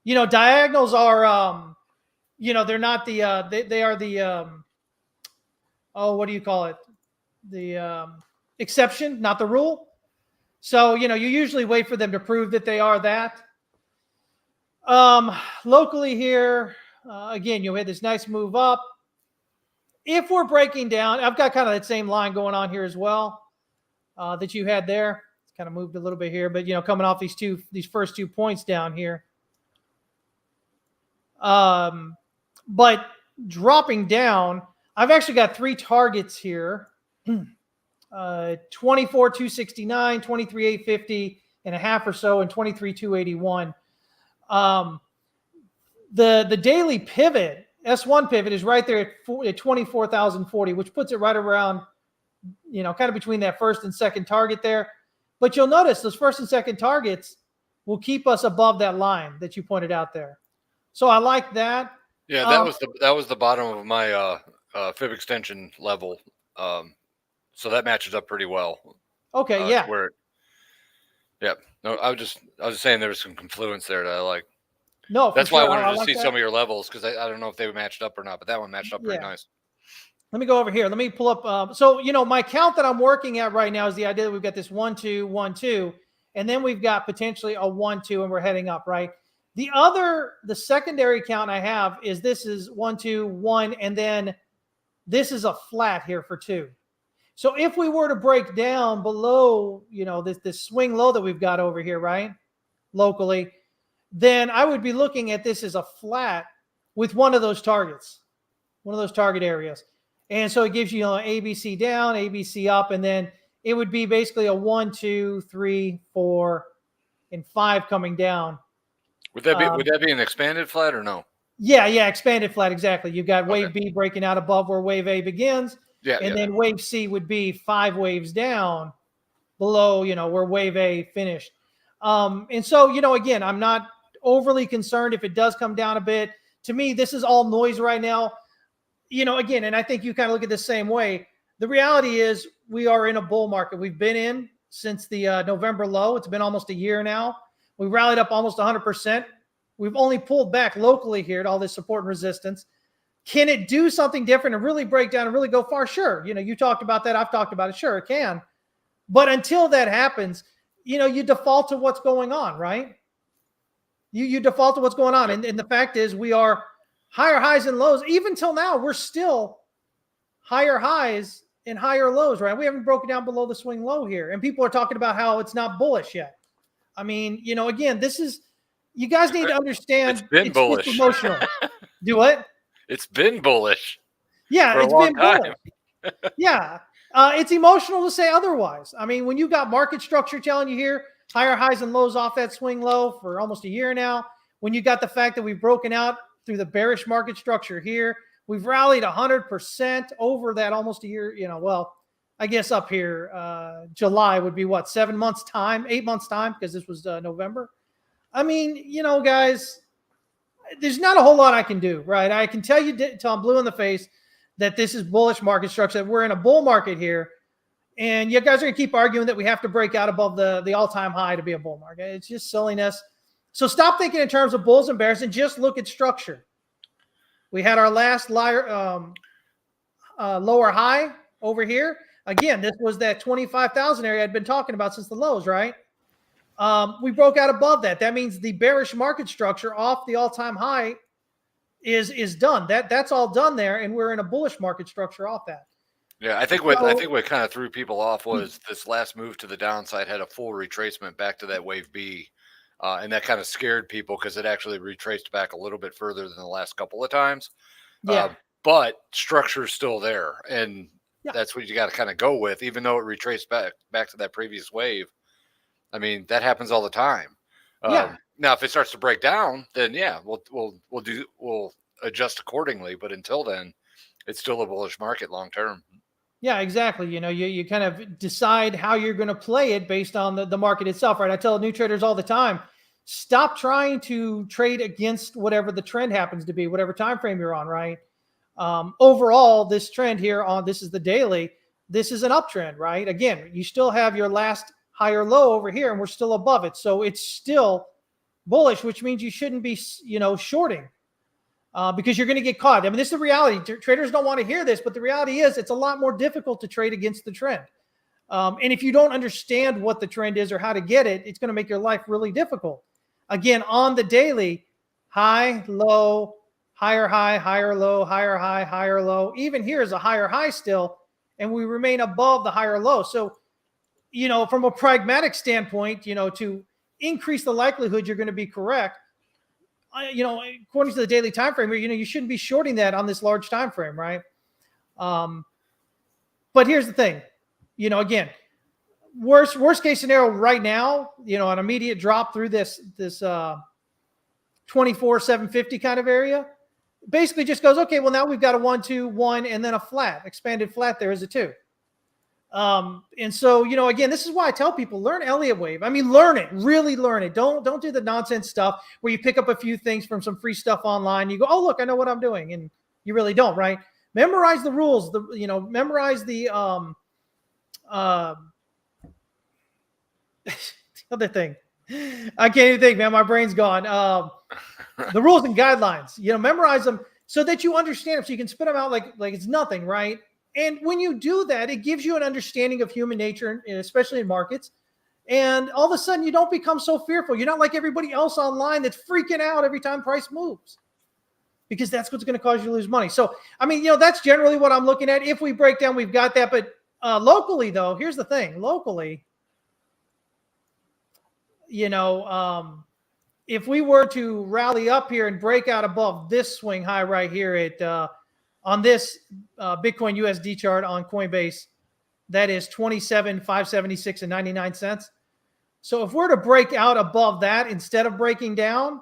diagonals are, they're not the, they are the, what do you call it? The exception, not the rule. So, you usually wait for them to prove that they are that. Locally here, again, you had this nice move up. If we're breaking down, I've got kind of that same line going on here as well that you had there. It's kind of moved a little bit here, but, coming off these first 2 points down here. But dropping down, I've actually got 3 targets here. 24,269, 23,850 and a half or so, and 23,281. The daily pivot, S1 pivot, is right there at 24,040, which puts it right around, kind of between that first and second target there. But you'll notice those first and second targets will keep us above that line that you pointed out there. So I like that. Yeah, that was the bottom of my fib extension level. So that matches up pretty well. Okay, yeah. No, I was just saying there was some confluence there that I like. No, that's why I wanted to like see that. some of your levels, because I don't know if they matched up or not, but that one matched up pretty nice. Let me go over here. Let me pull up. So, my count that I'm working at right now is the idea that we've got this 1, 2, 1, 2, and then we've got potentially a 1, 2, and we're heading up, right? The secondary count I have is this is 1, 2, 1, and then this is a flat here for 2. So if we were to break down below, this swing low that we've got over here, right, locally, then I would be looking at this as a flat with one of those targets, one of those target areas. And so it gives you, ABC down, ABC up, and then it would be basically a 1, 2, 3, 4, and 5 coming down. Would that be an expanded flat or no? Yeah, expanded flat, exactly. You've got wave B breaking out above where wave A begins. Then wave C would be 5 waves down below, where wave A finished. And so, again, I'm not overly concerned if it does come down a bit. To me, this is all noise right now. Again, and I think you kind of look at this same way. The reality is we are in a bull market. We've been in since the November low. It's been almost a year now. We rallied up almost 100%. We've only pulled back locally here at all this support and resistance. Can it do something different and really break down and really go far? Sure. You talked about that. I've talked about it. Sure, it can. But until that happens, you default to what's going on, right? You default to what's going on. And the fact is we are higher highs and lows. Even till now, we're still higher highs and higher lows, right? We haven't broken down below the swing low here. And people are talking about how it's not bullish yet. I mean, again, you guys need to understand. It's been bullish. It's emotional. Do what? It's been bullish. Yeah, it's been bullish. Yeah. It's emotional to say otherwise. I mean, when you got market structure telling you here, higher highs and lows off that swing low for almost a year now, when you got the fact that we've broken out through the bearish market structure here, we've rallied 100% over that almost a year, I guess up here, July would be what, 7 months time, 8 months time, because this was November. I mean, guys, there's not a whole lot I can do, right? I can tell you till I'm blue in the face that this is bullish market structure, that we're in a bull market here. And you guys are going to keep arguing that we have to break out above the all-time high to be a bull market. It's just silliness. So stop thinking in terms of bulls and bears and just look at structure. We had our last lower high over here. Again, this was that 25,000 area I'd been talking about since the lows, right? We broke out above that. That means the bearish market structure off the all-time high is done. That's all done there, and we're in a bullish market structure off that. Yeah, I think what kind of threw people off was this last move to the downside had a full retracement back to that wave B, and that kind of scared people because it actually retraced back a little bit further than the last couple of times. Yeah, but structure is still there, and that's what you got to kind of go with, even though it retraced back to that previous wave. I mean, that happens all the time. Now, if it starts to break down, then we'll adjust accordingly. But until then, it's still a bullish market long term. Yeah, exactly. You kind of decide how you're going to play it based on the market itself, right? I tell new traders all the time, stop trying to trade against whatever the trend happens to be, whatever time frame you're on, right? Overall, this trend here this is the daily, this is an uptrend, right? Again, you still have your last higher low over here, and we're still above it. So it's still bullish, which means you shouldn't be, shorting. Because you're going to get caught. I mean, this is the reality. Traders don't want to hear this, but the reality is it's a lot more difficult to trade against the trend. And if you don't understand what the trend is or how to get it, it's going to make your life really difficult. Again, on the daily, high, low, higher high, higher low, higher high, higher low. Even here is a higher high still, and we remain above the higher low. So, from a pragmatic standpoint, to increase the likelihood you're going to be correct, according to the daily time frame, you shouldn't be shorting that on this large time frame, right? But here's the thing, again, worst case scenario right now, an immediate drop through this 24,750 kind of area basically just goes, okay, well, now we've got a 1, 2, 1, and then a flat, expanded flat there is a 2. And so, again, this is why I tell people, learn Elliott wave. I mean, learn it, really learn it. Don't do the nonsense stuff where you pick up a few things from some free stuff online. You go, oh, look, I know what I'm doing. And you really don't, right? Memorize the rules, memorize the, other thing. I can't even think, man, my brain's gone. The rules and guidelines, memorize them so that you understand them, so you can spit them out like it's nothing, right? And when you do that, it gives you an understanding of human nature, especially in markets. And all of a sudden, you don't become so fearful. You're not like everybody else online that's freaking out every time price moves, because that's what's going to cause you to lose money. So, I mean, that's generally what I'm looking at. If we break down, we've got that. But locally, though, here's the thing. Locally, if we were to rally up here and break out above this swing high right here at on this Bitcoin USD chart on Coinbase, that is 27,576 and 99 cents. So if we're to break out above that instead of breaking down,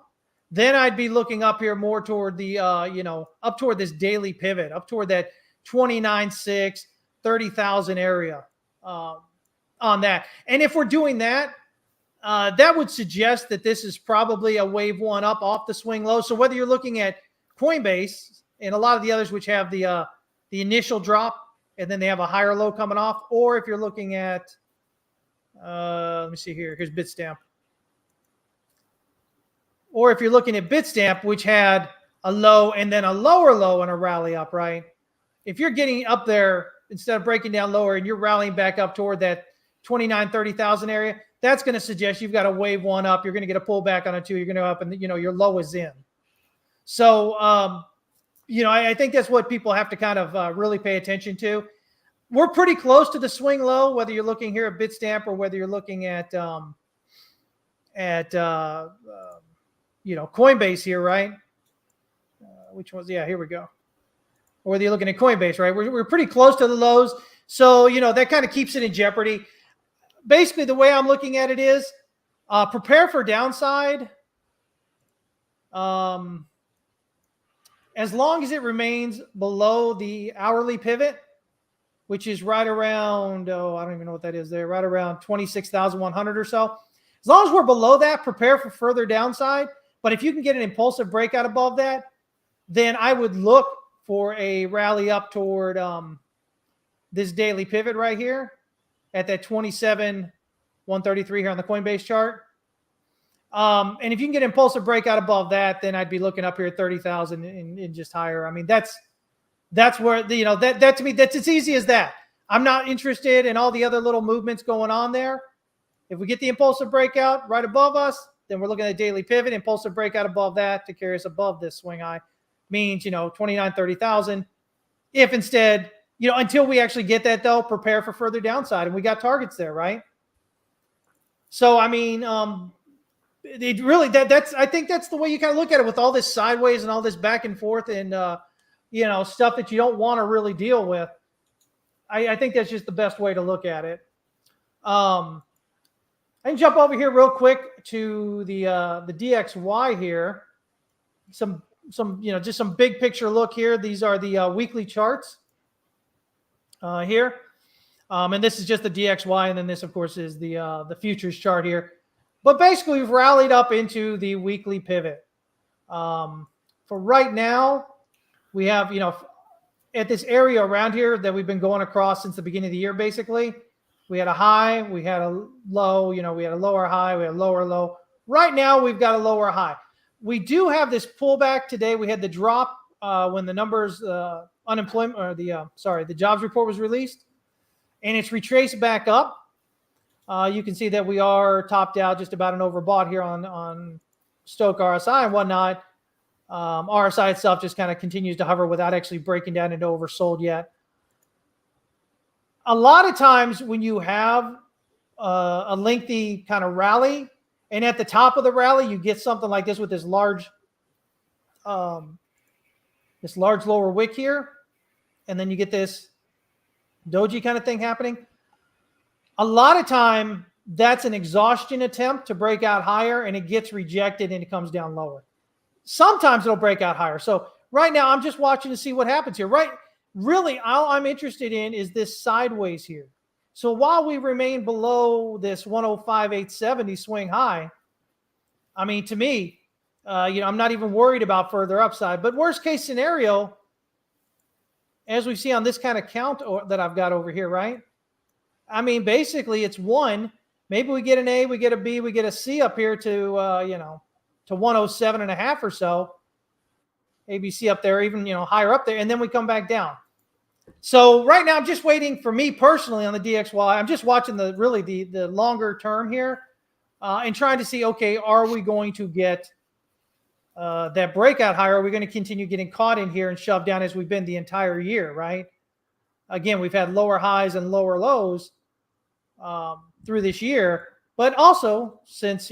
then I'd be looking up here more toward the up toward this daily pivot, up toward that 29.6, 30,000 area on that. And if we're doing that, that would suggest that this is probably a wave one up off the swing low. So whether you're looking at Coinbase and a lot of the others which have the initial drop and then they have a higher low coming off, or if you're looking at, let me see here, here's Bitstamp. Or if you're looking at Bitstamp, which had a low and then a lower low and a rally up, right? If you're getting up there instead of breaking down lower and you're rallying back up toward that 29, 30,000 area, that's going to suggest you've got a wave one up. You're going to get a pullback on a 2. You're going to up and, your low is in. So, I think that's what people have to kind of really pay attention to. We're pretty close to the swing low, whether you're looking here at Bitstamp or whether you're looking at Coinbase here, right? Which one's, yeah, here we go. Or whether you're looking at Coinbase, right? We're pretty close to the lows. So, that kind of keeps it in jeopardy. Basically, the way I'm looking at it is prepare for downside. As long as it remains below the hourly pivot, which is right around, I don't even know what that is there, right around 26,100 or so. As long as we're below that, prepare for further downside. But if you can get an impulsive breakout above that, then I would look for a rally up toward this daily pivot right here at that 27,133 here on the Coinbase chart. And if you can get an impulsive breakout above that, then I'd be looking up here at 30,000 and just higher. I mean, that's where, that to me, that's as easy as that. I'm not interested in all the other little movements going on there. If we get the impulsive breakout right above us, then we're looking at a daily pivot, impulsive breakout above that to carry us above this swing high means, 29, 30,000. If instead, until we actually get that though, prepare for further downside. And we got targets there, right? So, I mean, it really, I think that's the way you kind of look at it with all this sideways and all this back and forth and, stuff that you don't want to really deal with. I think that's just the best way to look at it. I can jump over here real quick to the DXY here. Some just some big picture look here. These are the weekly charts here. And this is just the DXY. And then this, of course, is the futures chart here. But basically, we've rallied up into the weekly pivot. For right now, we have, at this area around here that we've been going across since the beginning of the year, basically. We had a high, we had a low, we had a lower high, we had a lower low. Right now, we've got a lower high. We do have this pullback today. We had the drop when the numbers, unemployment, or the jobs report was released, and it's retraced back up. You can see that we are topped out just about an overbought here on Stochk RSI and whatnot. RSI itself just kind of continues to hover without actually breaking down into oversold yet. A lot of times when you have a lengthy kind of rally, and at the top of the rally, you get something like this with this large this large lower wick here, and then you get this doji kind of thing happening. A lot of time, that's an exhaustion attempt to break out higher, and it gets rejected and it comes down lower. Sometimes it'll break out higher. So right now, I'm just watching to see what happens here. Really, all I'm interested in is this sideways here. So while we remain below this 105,870 swing high, I mean, to me, I'm not even worried about further upside. But worst case scenario, as we see on this kind of count that I've got over here, right? I mean, basically, it's one. Maybe we get an A, we get a B, we get a C up here to 107.5 or so. ABC up there, even higher up there, and then we come back down. So right now, I'm just waiting for me personally on the DXY. I'm just watching the longer term here, and trying to see, okay, are we going to get that breakout higher? Are we going to continue getting caught in here and shoved down as we've been the entire year, right? Again, we've had lower highs and lower lows through this year, but also since,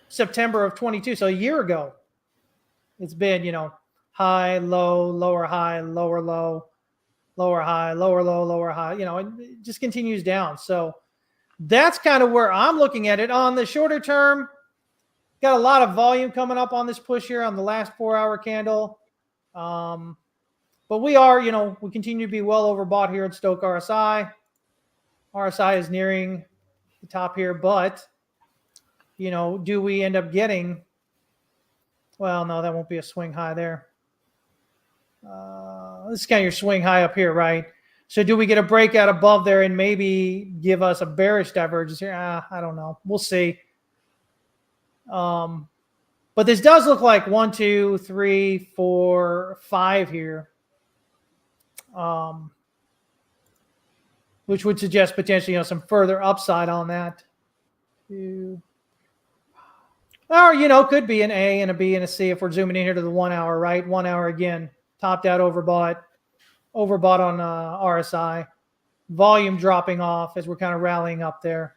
September of 22, so a year ago, it's been, high, low, lower high, lower low, lower high, lower low, lower high, it just continues down. So that's kind of where I'm looking at it. On the shorter term, got a lot of volume coming up on this push here on the last 4-hour candle. But we are, we continue to be well overbought here at Stoke RSI. RSI is nearing the top here, but, do we end up getting, well, no, that won't be a swing high there. This is kind of your swing high up here, right? So do we get a breakout above there and maybe give us a bearish divergence here? I don't know. We'll see. But this does look like 1, 2, 3, 4, 5 here. Which would suggest potentially, some further upside on that. Or, could be an A and a B and a C if we're zooming in here to the 1 hour, right? 1 hour again, topped out, overbought on RSI. Volume dropping off as we're kind of rallying up there.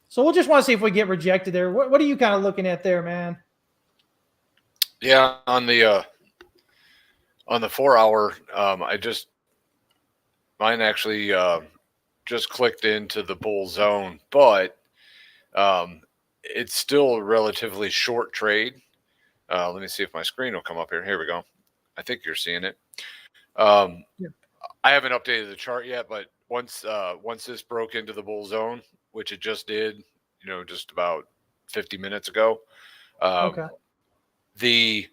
So we'll just want to see if we get rejected there. What are you kind of looking at there, man? Yeah, on the 4 hour, mine actually just clicked into the bull zone, but it's still a relatively short trade. Let me see if my screen will come up here. Here we go. I think you're seeing it. Yeah. I haven't updated the chart yet, but once this broke into the bull zone, which it just did, just about 50 minutes ago. Okay. The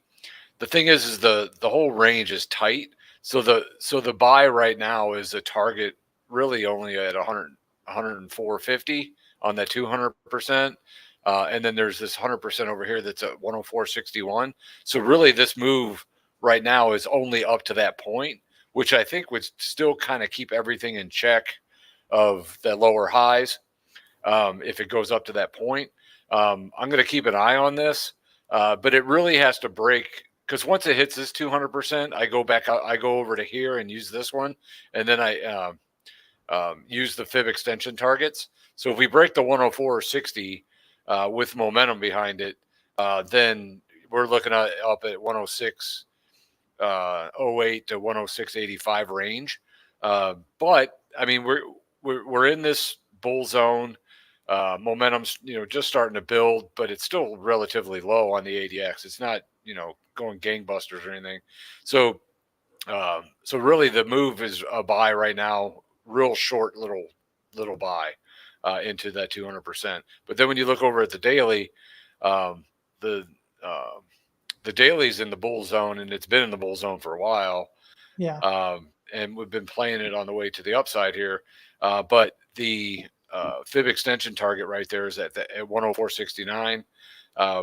thing is the whole range is tight. So the buy right now is a target really only at 104.50 on that 200%. And then there's this 100% over here that's at 104.61. So really this move right now is only up to that point, which I think would still kind of keep everything in check of the lower highs. If it goes up to that point, I'm going to keep an eye on this, but it really has to break, because once it hits this 200%, I go back out, I go over to here and use this one, and then I use the fib extension targets. So if we break the 104.60 with momentum behind it, then we're looking at up at 106.08 to 106.85 range. But I mean, we're in this bull zone. Momentum's just starting to build, but it's still relatively low on the ADX. It's not going gangbusters or anything. So really the move is a buy right now, real short little buy into that 200%. But then when you look over at the daily, the daily's in the bull zone, and it's been in the bull zone for a while. Yeah. And we've been playing it on the way to the upside here. But the fib extension target right there is at 104.69,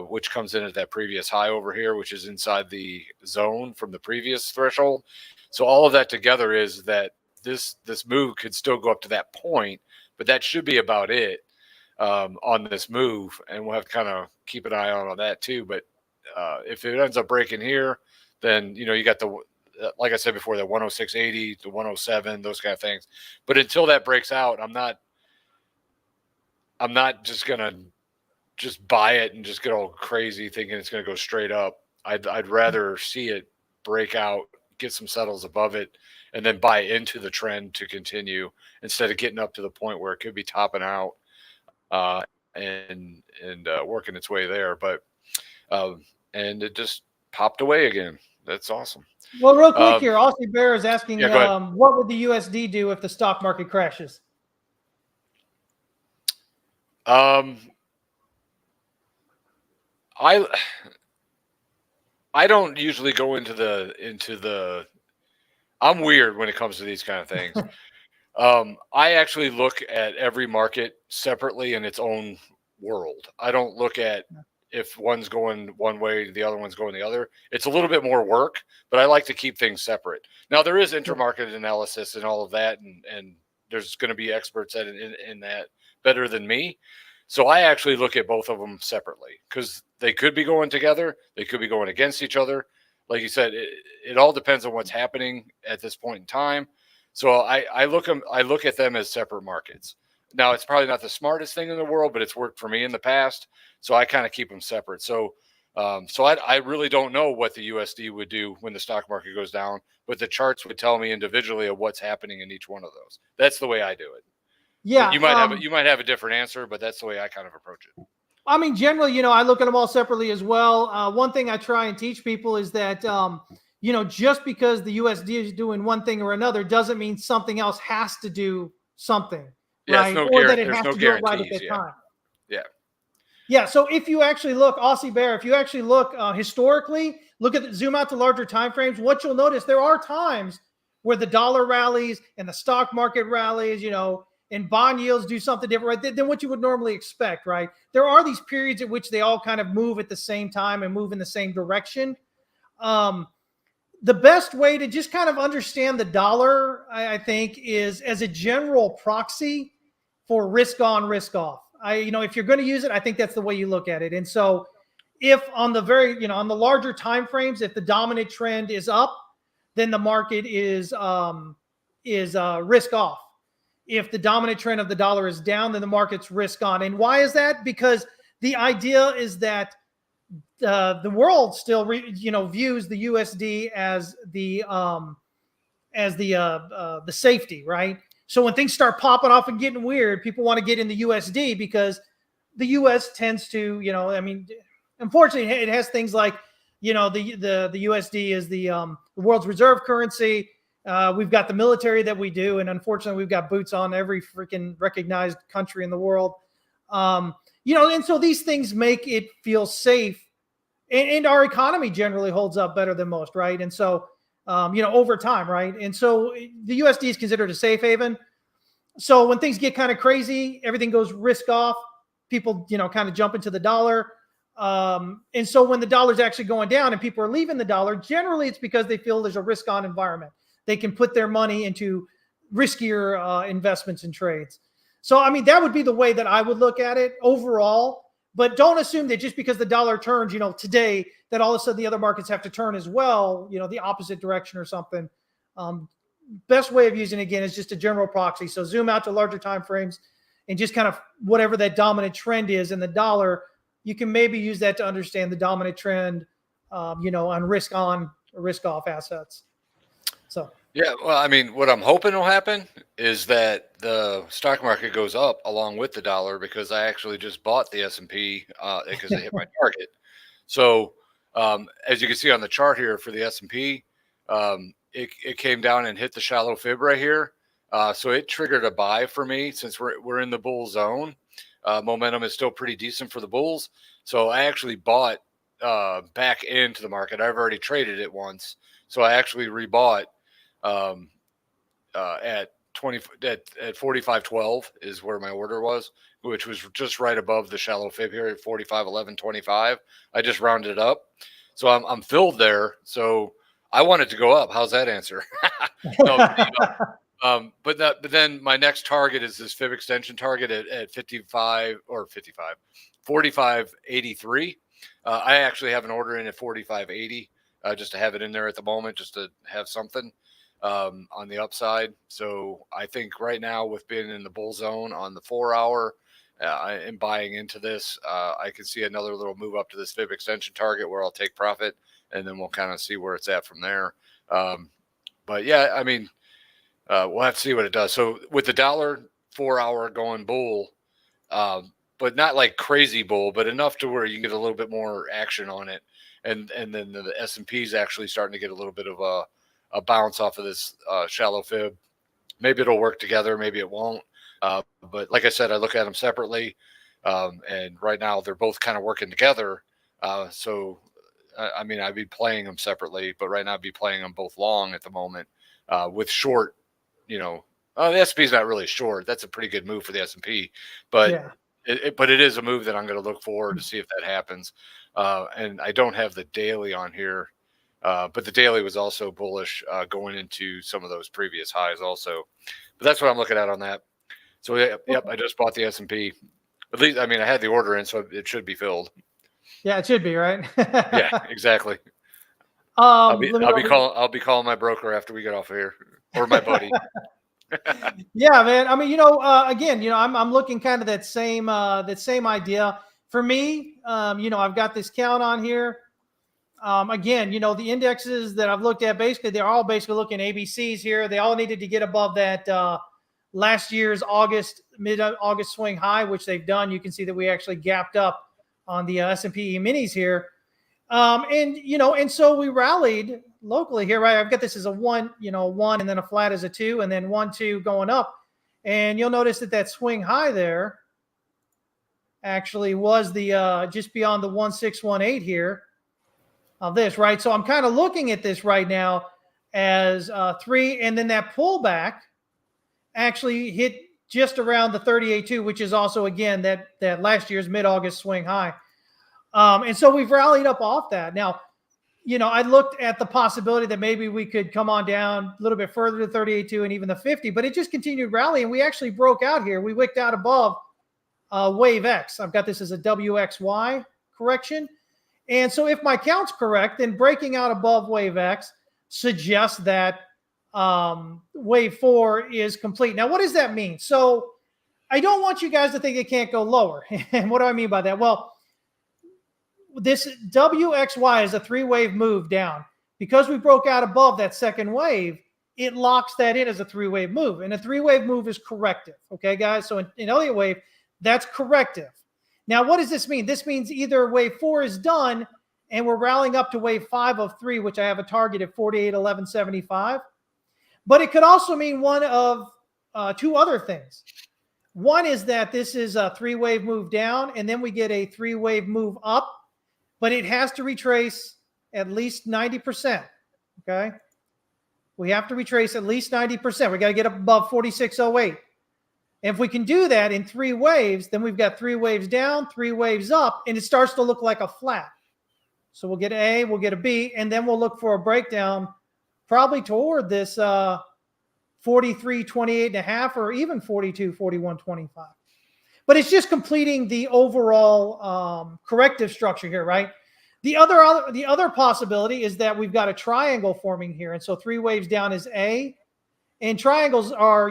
which comes in at that previous high over here, which is inside the zone from the previous threshold. So all of that together is that this move could still go up to that point, but that should be about it on this move. And we'll have to kind of keep an eye on that too. But if it ends up breaking here, then, you got like I said before, the 106.80 to 107, those kind of things. But until that breaks out, I'm not just going to buy it and just get all crazy thinking it's going to go straight up. I'd rather see it break out, get some settles above it, and then buy into the trend to continue instead of getting up to the point where it could be topping out and working its way there. But and it just popped away again. That's awesome. Well, real quick here, Aussie Bear is asking, go ahead. what would the USD do if the stock market crashes? I don't usually go into the. I'm weird when it comes to these kind of things. I actually look at every market separately in its own world. I don't look at if one's going one way, the other one's going the other. It's a little bit more work, but I like to keep things separate. Now, there is intermarket analysis and all of that, and there's going to be experts in that better than me. So I actually look at both of them separately because they could be going together. They could be going against each other. Like you said, it all depends on what's happening at this point in time. So I look at them as separate markets. Now, it's probably not the smartest thing in the world, but it's worked for me in the past. So I kind of keep them separate. So I really don't know what the USD would do when the stock market goes down, but the charts would tell me individually of what's happening in each one of those. That's the way I do it. Yeah, you might have a different answer, but that's the way I kind of approach it. I mean, generally, I look at them all separately as well. One thing I try and teach people is that, just because the USD is doing one thing or another doesn't mean something else has to do something, right? Or that it has to do it right at that time. Yeah. Yeah. So if you actually look, Aussie Bear, if you actually look historically, zoom out to larger time frames, what you'll notice, there are times where the dollar rallies and the stock market rallies, and bond yields do something different, right, than what you would normally expect, right? There are these periods at which they all kind of move at the same time and move in the same direction. The best way to just kind of understand the dollar, I think, is as a general proxy for risk on, risk off. If you're going to use it, I think that's the way you look at it. And so if on the on the larger time frames, if the dominant trend is up, then the market is risk off. If the dominant trend of the dollar is down, then the market's risk on. And why is that? Because the idea is that the world still, views the USD as the safety, right? So when things start popping off and getting weird, people want to get in the USD because the US tends to, unfortunately, it has things like, the USD is the world's reserve currency. We've got the military that we do, and unfortunately, we've got boots on every freaking recognized country in the world. And so these things make it feel safe, and our economy generally holds up better than most, right? And so, over time, right? And so the USD is considered a safe haven. So when things get kind of crazy, everything goes risk off. People, kind of jump into the dollar. And so when the dollar's actually going down and people are leaving the dollar, generally it's because they feel there's a risk on environment. They can put their money into riskier investments and trades. So, that would be the way that I would look at it overall. But don't assume that just because the dollar turns, today, that all of a sudden the other markets have to turn as well, the opposite direction or something. Best way of using it, again, is just a general proxy. So zoom out to larger time frames and just kind of whatever that dominant trend is in the dollar, you can maybe use that to understand the dominant trend, on risk on or risk off assets. So yeah, well, what I'm hoping will happen is that the stock market goes up along with the dollar because I actually just bought the S&P because it hit my target. So as you can see on the chart here for the S&P, it came down and hit the shallow fib right here. So it triggered a buy for me since we're in the bull zone. Momentum is still pretty decent for the bulls. So I actually bought back into the market. I've already traded it once. So I actually rebought at 45.12 is where my order was, which was just right above the shallow fib here at 45.11.25. I just rounded it up. So I'm filled there. So I want it to go up. How's that answer? No, but then my next target is this fib extension target at 45.83. I actually have an order in at 45.80 just to have it in there at the moment, just to have something on the upside. So I think right now with being in the bull zone on the 4 hour I am buying into this. I can see another little move up to this fib extension target where I'll take profit, and then we'll kind of see where it's at from there. But yeah, I mean, we'll have to see what it does. So with the dollar 4 hour going bull, but not like crazy bull, but enough to where you get a little bit more action on it. And then the S&P is actually starting to get a little bit of a bounce off of this shallow fib. Maybe it'll work together. Maybe it won't. But like I said, I look at them separately. And right now they're both kind of working together. So, I mean, I'd be playing them separately, but right now I'd be playing them both long at the moment with short, the S&P is not really short. That's a pretty good move for the S&P, but Yeah. But it is a move that I'm going to look forward to see if that happens. And I don't have the daily on here, but the daily was also bullish going into some of those previous highs also. But that's what I'm looking at on that. So yep, I just bought the S&P. At least, I mean, I had the order in, so it should be filled. Yeah, it should be, right? Yeah, exactly. I'll be calling my broker after we get off of here, or my buddy. Yeah, man. I mean, again, I'm looking kind of that same idea. For me, I've got this count on here. Again, the indexes that I've looked at, basically, they're all basically looking ABCs here. They all needed to get above that last year's mid-August swing high, which they've done. You can see that we actually gapped up on the S&P minis here. And so we rallied locally here, right? I've got this as a 1, 1, and then a flat as a 2, and then 1, 2 going up. And you'll notice that swing high there actually was the just beyond the 1618 here of this, right? So I'm kind of looking at this right now as 3, and then that pullback actually hit just around the 38.2, which is also, again, that last year's mid-August swing high. And so we've rallied up off that. Now, I looked at the possibility that maybe we could come on down a little bit further to 38.2 and even the 50, but it just continued rallying. We actually broke out here. We wicked out above wave X. I've got this as a WXY correction. And so if my count's correct, then breaking out above wave X suggests that wave 4 is complete. Now, what does that mean? So I don't want you guys to think it can't go lower. And what do I mean by that? Well, this WXY is a 3-wave move down. Because we broke out above that second wave, it locks that in as a 3-wave move. And a 3-wave move is corrective. Okay, guys? So in Elliott wave, that's corrective. Now, what does this mean? This means either wave 4 is done and we're rallying up to wave 5 of 3, which I have a target at 48.1175. But it could also mean one of 2 other things. One is that this is a 3-wave move down, and then we get a 3-wave move up, but it has to retrace at least 90%. Okay? We have to retrace at least 90%. We got to get up above 46.08. And if we can do that in 3 waves, then we've got 3 waves down, 3 waves up, and it starts to look like a flat. So we'll get an A, we'll get a B, and then we'll look for a breakdown probably toward this 43.28.5 or even 41.25. But it's just completing the overall corrective structure here, right? The other possibility is that we've got a triangle forming here. And so 3 waves down is A. And triangles are,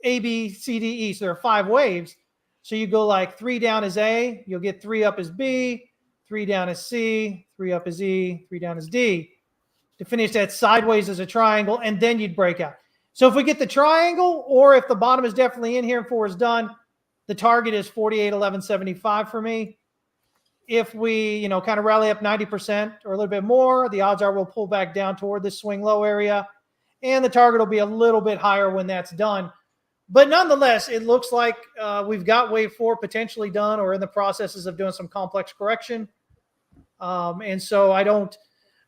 A, B, C, D, E. So there are 5 waves. So you go like 3 down is A. You'll get 3 up is B. 3 down is C. 3 up is E. 3 down is D. To finish that sideways as a triangle, and then you'd break out. So if we get the triangle, or if the bottom is definitely in here and 4 is done, the target is 48.1175 for me. If we, kind of rally up 90% or a little bit more, the odds are we'll pull back down toward this swing low area, and the target will be a little bit higher when that's done. But nonetheless, it looks like we've got wave 4 potentially done or in the processes of doing some complex correction. And so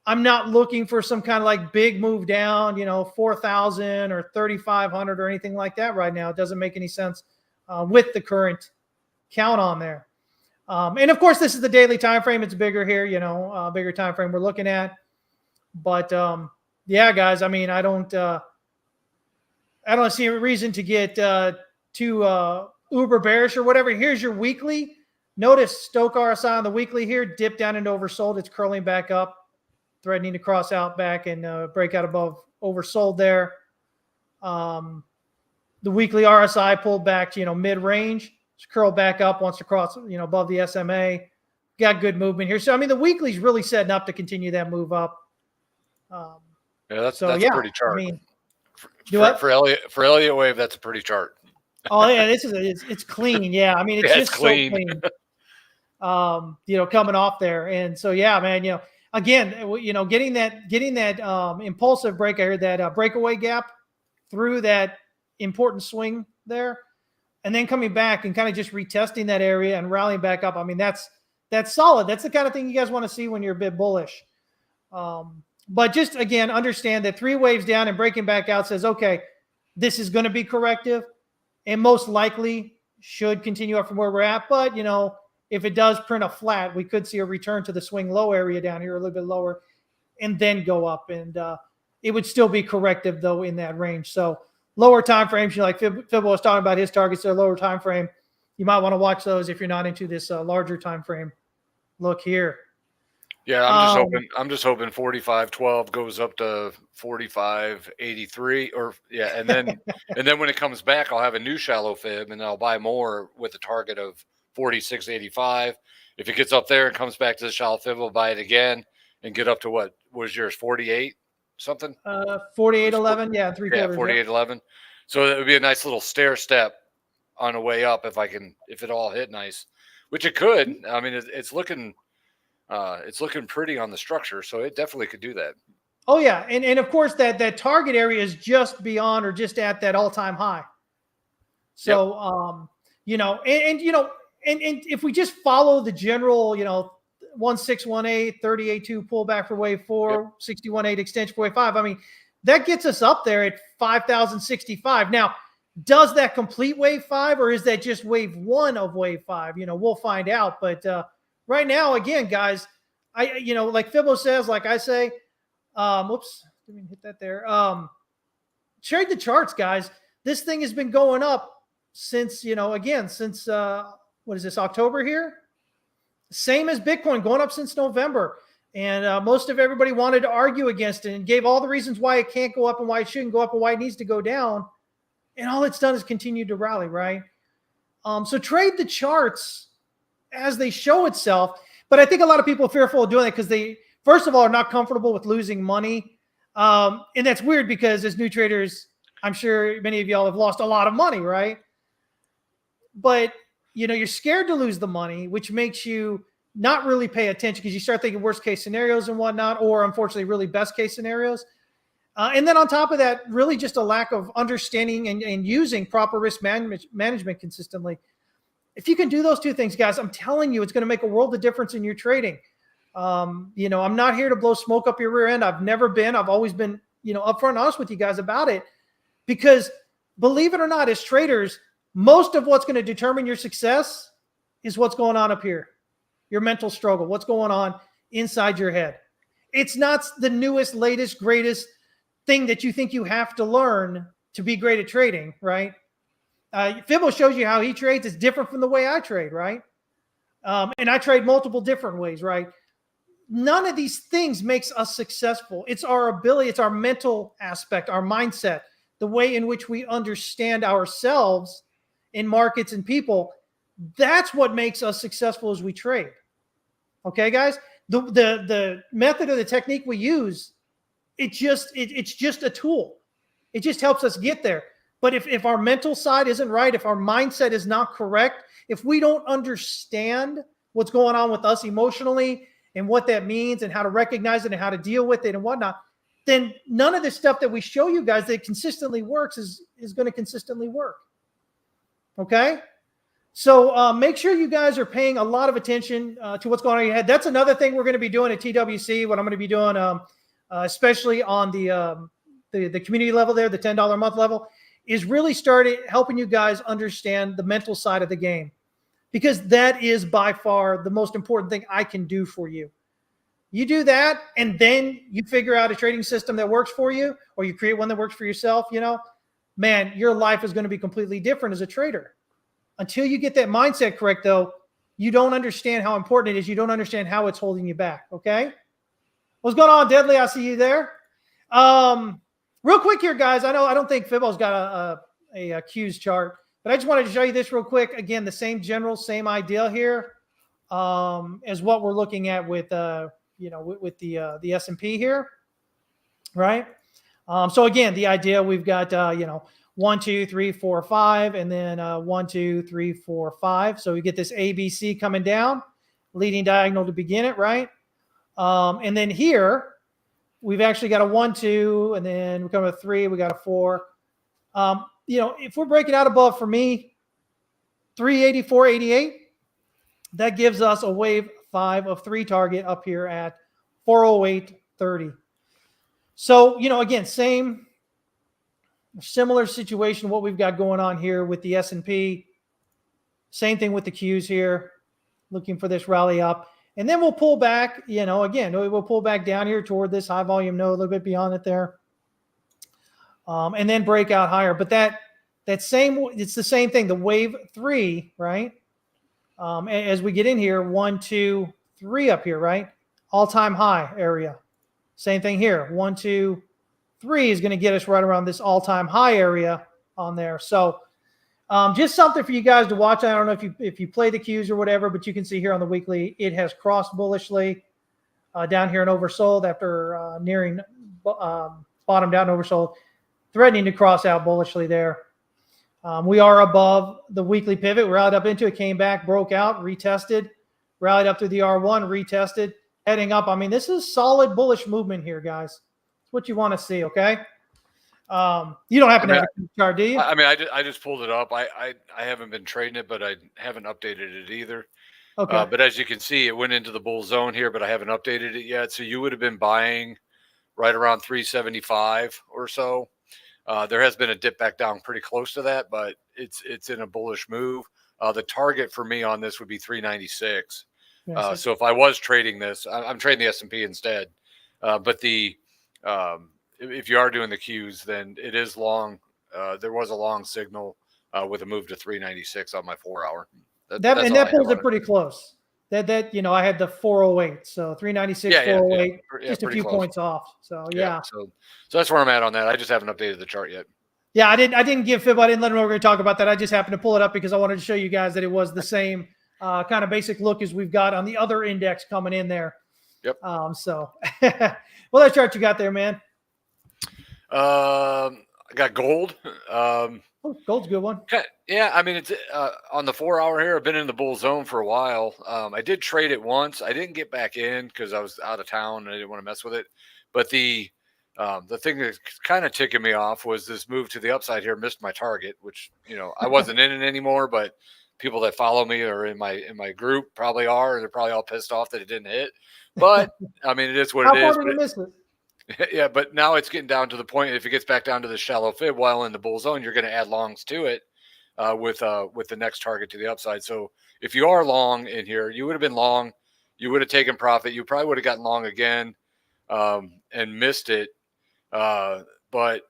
I'm not looking for some kind of like big move down, 4,000 or 3,500 or anything like that right now. It doesn't make any sense with the current count on there. And of course, this is the daily time frame. It's bigger here, bigger time frame we're looking at. But yeah, guys, I mean, I don't see a reason to get too uber bearish or whatever. Here's your weekly. Notice Stoke RSI on the weekly here dipped down and oversold. It's curling back up, threatening to cross out back and break out above oversold there. The weekly RSI pulled back to, mid-range. It's curled back up, wants to cross, above the SMA. Got good movement here. So, I mean, the weekly's really setting up to continue that move up. Yeah, that's a pretty chart. I mean, for Elliott Wave, that's a pretty chart. Oh yeah, it's clean. Yeah, I mean, it's just clean. So clean. Coming off there, and so yeah, man. Again, getting that impulsive break. I heard that breakaway gap through that important swing there, and then coming back and kind of just retesting that area and rallying back up. I mean, that's solid. That's the kind of thing you guys want to see when you're a bit bullish. But just, again, understand that 3 waves down and breaking back out says, okay, this is going to be corrective and most likely should continue up from where we're at. But, if it does print a flat, we could see a return to the swing low area down here, a little bit lower, and then go up. And it would still be corrective, though, in that range. So lower time frames, like Fibbo was talking about his targets, their lower time frame. You might want to watch those if you're not into this larger time frame. Look here. Yeah, I'm just hoping 45.12 goes up to 45.83, and then when it comes back, I'll have a new shallow fib and I'll buy more with a target of 46.85. If it gets up there and comes back to the shallow fib, I'll buy it again and get up to what was yours, 48 something? 48.11, yeah, 3/4. Yeah, 48.11. So it would be a nice little stair step on the way up if it all hit nice, which it could. I mean, it's looking pretty on the structure, so it definitely could do that. Oh yeah, and of course that target area is just beyond or just at that all-time high. So and if we just follow the general 1618, 38.2 pullback for wave 4, 61.8 extension for wave 5, I mean, that gets us up there at 5,065. Now, does that complete wave 5 or is that just wave 1 of wave 5? We'll find out, but right now, again, guys, like Fibbo says, like I say, whoops, didn't hit that there. Trade the charts, guys. This thing has been going up since, what is this, October here? Same as Bitcoin, going up since November. And most of everybody wanted to argue against it and gave all the reasons why it can't go up and why it shouldn't go up and why it needs to go down. And all it's done is continue to rally, right? So trade the charts as they show itself. But I think a lot of people are fearful of doing that because they, first of all, are not comfortable with losing money. And that's weird because as new traders, I'm sure many of y'all have lost a lot of money, right? But, you're scared to lose the money, which makes you not really pay attention because you start thinking worst case scenarios and whatnot, or unfortunately, really best case scenarios. And then on top of that, really just a lack of understanding and using proper risk management consistently. If you can do those two things, guys, I'm telling you, it's going to make a world of difference in your trading. I'm not here to blow smoke up your rear end. I've never been. I've always been, upfront and honest with you guys about it. Because believe it or not, as traders, most of what's going to determine your success is what's going on up here. Your mental struggle, what's going on inside your head. It's not the newest, latest, greatest thing that you think you have to learn to be great at trading, right? Fibbo shows you how he trades. It's different from the way I trade, right? And I trade multiple different ways, right? None of these things makes us successful. It's our ability, it's our mental aspect, our mindset, the way in which we understand ourselves in markets and people. That's what makes us successful as we trade. Okay, guys? The method or the technique we use, it's just a tool. It just helps us get there. But if our mental side isn't right, if our mindset is not correct, if we don't understand what's going on with us emotionally and what that means and how to recognize it and how to deal with it and whatnot, then none of this stuff that we show you guys that consistently works is going to consistently work. Okay? So make sure you guys are paying a lot of attention to what's going on in your head. That's another thing we're going to be doing at TWC, what I'm going to be doing, especially on the community level there, the $10 a month level, is really started helping you guys understand the mental side of the game, because that is by far the most important thing I can do for you. You do that, and then you figure out a trading system that works for you, or you create one that works for yourself, man, your life is going to be completely different as a trader. Until you get that mindset correct, though, you don't understand how important it is. You don't understand how it's holding you back, okay? What's going on, Deadly? I see you there. Real quick here, guys. I don't think Fibbo's got a Qs chart. But I just wanted to show you this real quick. Again, the same idea here as what we're looking at with with the S&P here, right? So again, the idea we've got 1, 2, 3, 4, 5, and then 1, 2, 3, 4, 5. So we get this ABC coming down, leading diagonal to begin it, right? And then here we've actually got a 1, 2, and then we come to 3. We got a 4. If we're breaking out above, for me, 384.88, that gives us a wave 5 of 3 target up here at 408.30. So, again, similar situation, what we've got going on here with the S&P. Same thing with the Qs here, looking for this rally up. And then we'll pull back, again, we'll pull back down here toward this high volume node, a little bit beyond it there. And then break out higher. But it's the same thing, the wave 3, right? As we get in here, 1, 2, 3 up here, right? All-time high area. Same thing here. 1, 2, 3 is going to get us right around this all-time high area on there. So just something for you guys to watch. I don't know if you play the Qs or whatever, but you can see here on the weekly, it has crossed bullishly down here and oversold after nearing bottom down oversold, threatening to cross out bullishly there. We are above the weekly pivot. Rallied up into it, came back, broke out, retested, rallied up to the R1, retested, heading up. I mean, this is solid bullish movement here, guys. It's what you want to see, okay? You don't happen to have a chart, do you? I mean, I just pulled it up. I haven't been trading it, but I haven't updated it either. Okay. But as you can see, it went into the bull zone here, but I haven't updated it yet. So you would have been buying right around 375 or so. There has been a dip back down pretty close to that, but it's in a bullish move. The target for me on this would be 396. So if I was trading this, I'm trading the S&P instead. But if you are doing the Qs, then it is long. There was a long signal with a move to 396 on my 4-hour. That pulls it pretty close. That I had the 408, so 396, 408, just a few points off. So yeah. So that's where I'm at on that. I just haven't updated the chart yet. Yeah, I didn't give Fib. I didn't let him know we were going to talk about that. I just happened to pull it up because I wanted to show you guys that it was the same kind of basic look as we've got on the other index coming in there. Yep. So, well, that chart you got there, man. I got gold. Gold's a good one. Yeah, I mean, it's on the 4-hour here. I've been in the bull zone for a while. I did trade it once. I didn't get back in because I was out of town and I didn't want to mess with it. But the thing that's kind of ticking me off was this move to the upside here missed my target, which I wasn't in it anymore. But people that follow me or in my group probably are. They're probably all pissed off that it didn't hit. But I mean, it is what it is. How far did you miss it? Yeah, but now it's getting down to the point. If it gets back down to the shallow fib while in the bull zone, you're going to add longs to it with the next target to the upside. So if you are long in here, you would have been long. You would have taken profit. You probably would have gotten long again and missed it. But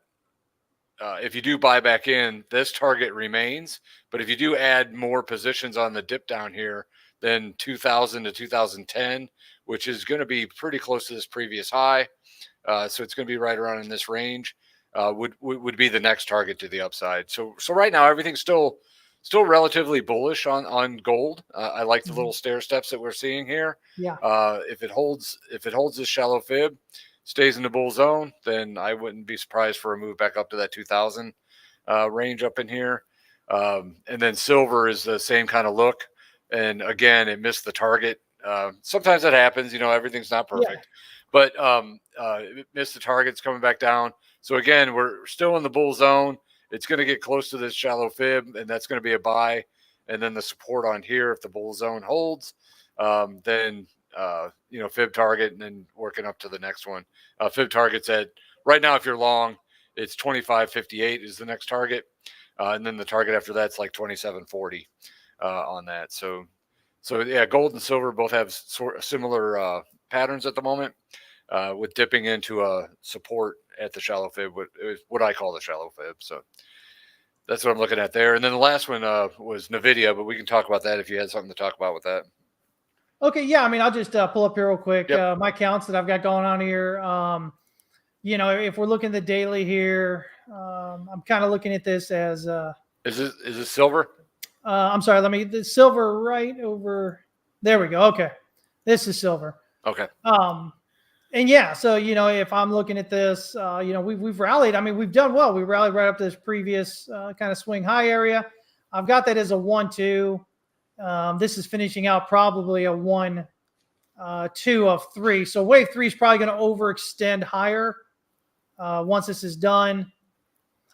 if you do buy back in, this target remains. But if you do add more positions on the dip down here, then 2000 to 2010, which is going to be pretty close to this previous high. So it's going to be right around in this range. Would be the next target to the upside. So right now everything's still relatively bullish on gold. I like the little stair steps that we're seeing here. Yeah. If it holds this shallow fib, stays in the bull zone, then I wouldn't be surprised for a move back up to that 2000 range up in here. And then silver is the same kind of look. And again, it missed the target. Sometimes that happens. Everything's not perfect. Yeah. But it missed the targets coming back down. So again, we're still in the bull zone. It's going to get close to this shallow fib, and that's going to be a buy. And then the support on here, if the bull zone holds, then fib target, and then working up to the next one. Fib target's at right now. If you're long, it's 25.58 is the next target, and then the target after that's like 27.40 on that. So yeah, gold and silver both have similar patterns at the moment, with dipping into a support at the shallow fib, what I call the shallow fib. So that's what I'm looking at there. And then the last one was Nvidia, but we can talk about that if you had something to talk about with that. Okay, yeah. I mean, I'll just pull up here real quick. My counts that I've got going on here. if we're looking at the daily here, I'm kind of looking at this as is this silver? I'm sorry, the silver right over there we go. Okay. This is silver. Okay. And yeah, so if I'm looking at this, we've rallied. I mean, we've done well. We rallied right up to this previous kind of swing high area. I've got that as a 1-2. This is finishing out probably a 1-2 of 3. So wave 3 is probably going to overextend higher once this is done.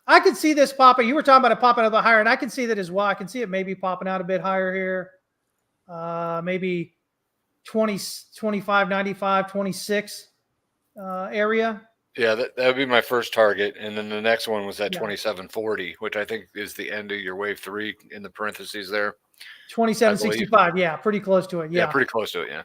I could see this popping. You were talking about it popping up higher, and I can see that as well. I can see it maybe popping out a bit higher here. Maybe 20, 25, 95, 26 area. Yeah, that would be my first target. And then the next one was at 2740, which I think is the end of your wave 3 in the parentheses there. 2765. Yeah, pretty close to it. Yeah, pretty close to it. Yeah.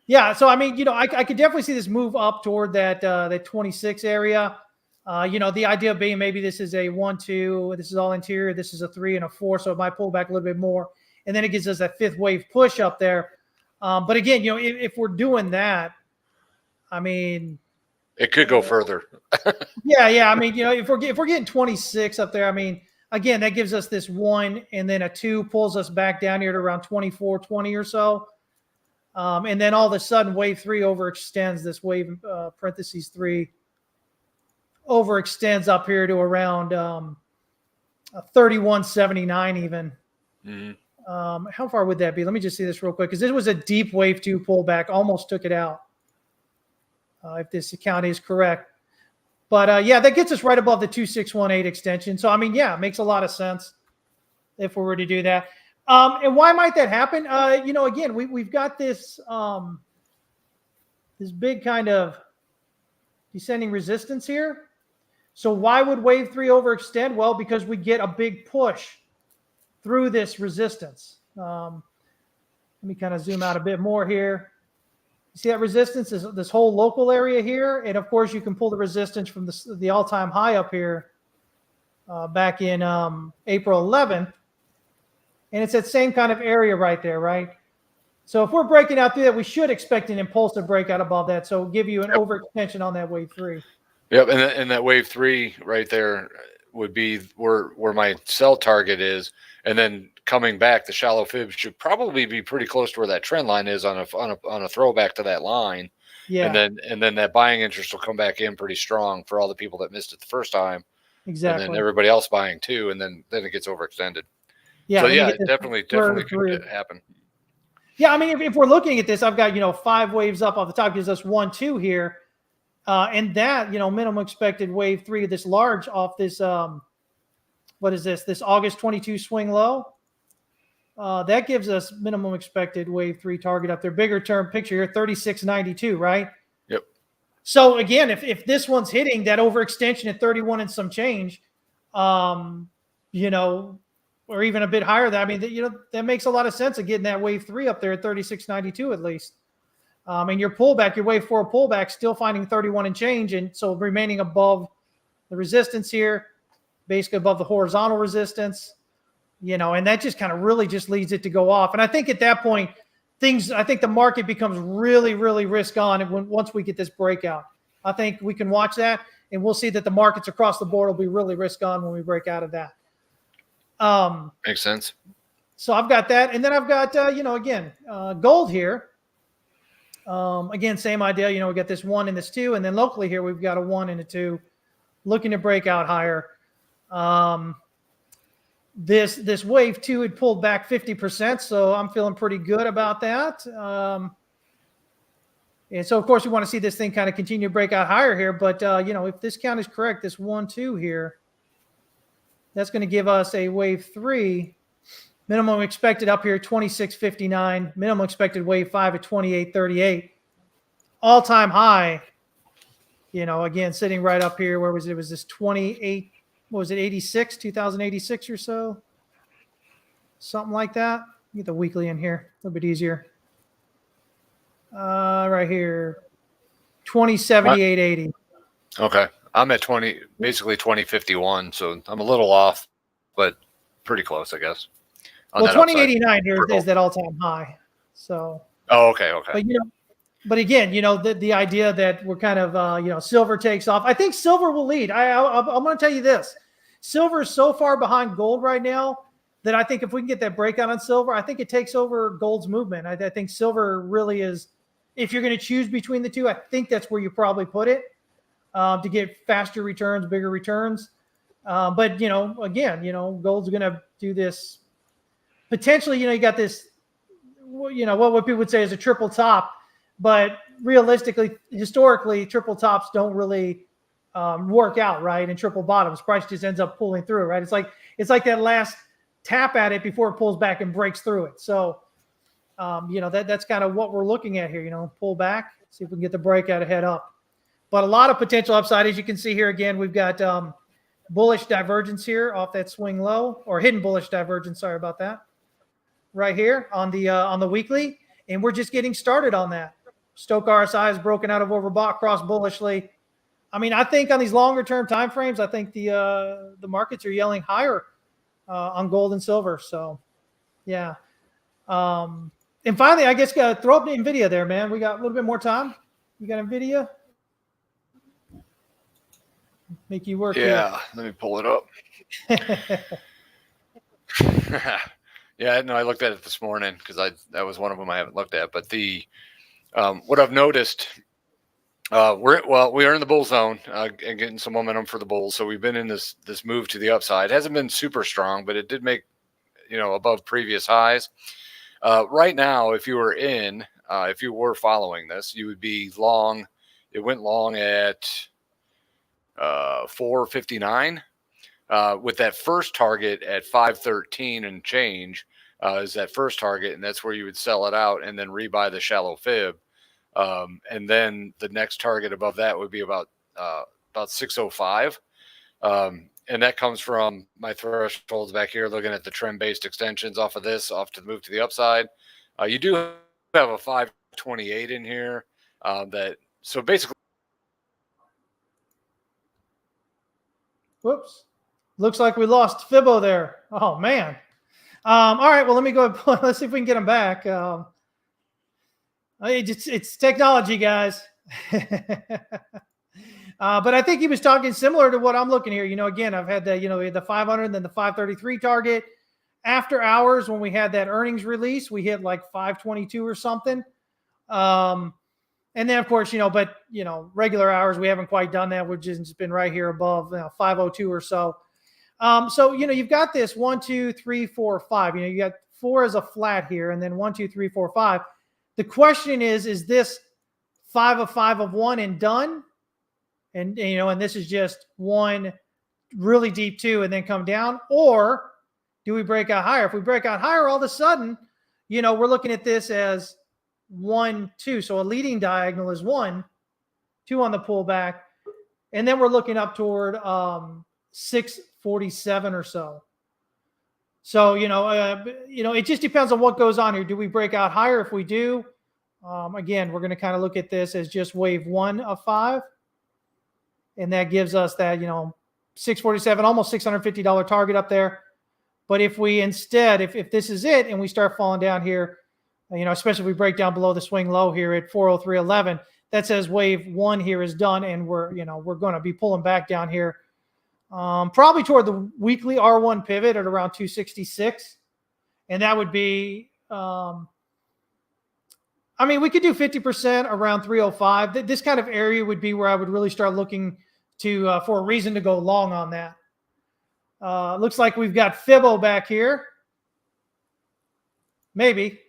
Yeah. So, I mean, I could definitely see this move up toward that 26 area. The idea being maybe this is a 1-2, this is all interior, this is a 3 and a 4, so it might pull back a little bit more, and then it gives us that 5th wave push up there. But again, if we're doing that, I mean, it could go further. yeah. I mean, if we're getting 26 up there, I mean, again, that gives us this 1 and then a 2 pulls us back down here to around 24, 20 or so. And then all of a sudden, wave 3 overextends this wave parentheses 3. Overextends up here to around 3179 even. Mm-hmm. How far would that be? Let me just see this real quick because this was a deep wave 2 pullback, almost took it out. If this account is correct, but yeah, that gets us right above the 2618 extension. So I mean, yeah, it makes a lot of sense if we were to do that. And why might that happen? Again, we've got this this big kind of descending resistance here. So why would wave 3 overextend? Well, because we get a big push through this resistance. Let me kind of zoom out a bit more here. You see that resistance is this whole local area here. And of course, you can pull the resistance from the all-time high up here back in April 11th. And it's that same kind of area right there, right? So if we're breaking out through that, we should expect an impulsive breakout above that. So it'll give you an overextension on that wave 3. Yep, and that wave 3 right there would be where my sell target is, and then coming back, the shallow fib should probably be pretty close to where that trend line is on a throwback to that line. Yeah, and then that buying interest will come back in pretty strong for all the people that missed it the first time. Exactly. And then everybody else buying too, and then it gets overextended. Yeah. So yeah, it definitely could happen. Yeah, I mean, if we're looking at this, I've got 5 waves up off the top, gives us 1-2 here. And that, minimum expected wave 3, this large off this, what is this? This August 22 swing low. That gives us minimum expected wave 3 target up there. Bigger term picture here, 3692, right? Yep. So again, if this one's hitting that overextension at 31 and some change, or even a bit higher, that I mean, that makes a lot of sense of getting that wave 3 up there at 3692 at least. And your pullback, your wave 4 pullback, still finding 31 and change, and so remaining above the resistance here, basically above the horizontal resistance, and that just kind of really just leads it to go off. And I think at that point, I think the market becomes really, really risk on once we get this breakout. I think we can watch that, and we'll see that the markets across the board will be really risk on when we break out of that. Makes sense. So I've got that, and then I've got gold here. Again, same idea. We got this 1 and this 2, and then locally here we've got a 1 and a 2, looking to break out higher. This wave 2 had pulled back 50%, so I'm feeling pretty good about that. And so of course we want to see this thing kind of continue to break out higher here, but if this count is correct, this 1-2 here, that's going to give us a wave 3. Minimum expected up here, 2659. Minimum expected wave 5 at 2838. All-time high, again, sitting right up here. Where was it? It was this 28, what was it, 86, 2086 or so? Something like that. Get the weekly in here, a little bit easier. Right here, 2078.80. Okay. I'm at basically 2051, so I'm a little off, but pretty close, I guess. Well, 2089 here is that all-time high. So. Oh, okay. But But again, the idea that we're kind of, silver takes off. I think silver will lead. I'm going to tell you this. Silver is so far behind gold right now that I think if we can get that breakout on silver, I think it takes over gold's movement. I think silver really is, if you're going to choose between the two, I think that's where you probably put it to get faster returns, bigger returns. But, again, gold's going to do this. Potentially, you got this, what people would say is a triple top. But realistically, historically, triple tops don't really work out, right? And triple bottoms, price just ends up pulling through, right? It's like that last tap at it before it pulls back and breaks through it. So, that's kind of what we're looking at here. Pull back, see if we can get the breakout, head up. But a lot of potential upside, as you can see here. Again, we've got bullish divergence here off that swing low, or hidden bullish divergence. Sorry about that. Right here on the weekly, and we're just getting started on that. Stoch RSI has broken out of overbought, crossed bullishly. I mean, I think on these longer term time frames, I think the markets are yelling higher on gold and silver. So, yeah. And finally, I guess throw up the Nvidia there, man. We got a little bit more time. You got Nvidia? Make you work. Yeah, let me pull it up. Yeah, no, I looked at it this morning because that was one of them I haven't looked at. But what I've noticed, we are in the bull zone and getting some momentum for the bulls. So we've been in this move to the upside. It hasn't been super strong, but it did make above previous highs. Right now, if you were following this, you would be long. It went long at 459 with that first target at 513 and change is that first target, and that's where you would sell it out and then rebuy the shallow fib. And then the next target above that would be about 605. And that comes from my thresholds back here, looking at the trend-based extensions off of this, off to the move to the upside. You do have a 528 in here. So basically. Whoops. Looks like we lost Fibo there. Oh, man. All right, well, let me go ahead. Let's see if we can get him back. It's technology, guys. But I think he was talking similar to what I'm looking here. Again, I've had we had the 500, then the 533 target. After hours, when we had that earnings release, we hit like 522 or something. And then, of course, regular hours, we haven't quite done that. We've just been right here above 502 or so. So, you've got this 1, 2, 3, 4, 5. You got 4 as a flat here, and then 1, 2, 3, 4, 5. The question is this 5 of 5 of 1 and done? And this is just one really deep 2 and then come down? Or do we break out higher? If we break out higher, all of a sudden, we're looking at this as 1, 2. So a leading diagonal is 1, 2 on the pullback. And then we're looking up toward 647 or so. So, it just depends on what goes on here. Do we break out higher? If we do, again, we're going to kind of look at this as just wave 1 of 5. And that gives us that, 647, almost $650 target up there. But if we instead, if this is it and we start falling down here, especially if we break down below the swing low here at 403.11, that says wave 1 here is done. And we're going to be pulling back down here. Probably toward the weekly R1 pivot at around 266. And that would be, we could do 50% around 305. This kind of area would be where I would really start looking to for a reason to go long on that. Looks like we've got Fibo back here. Maybe.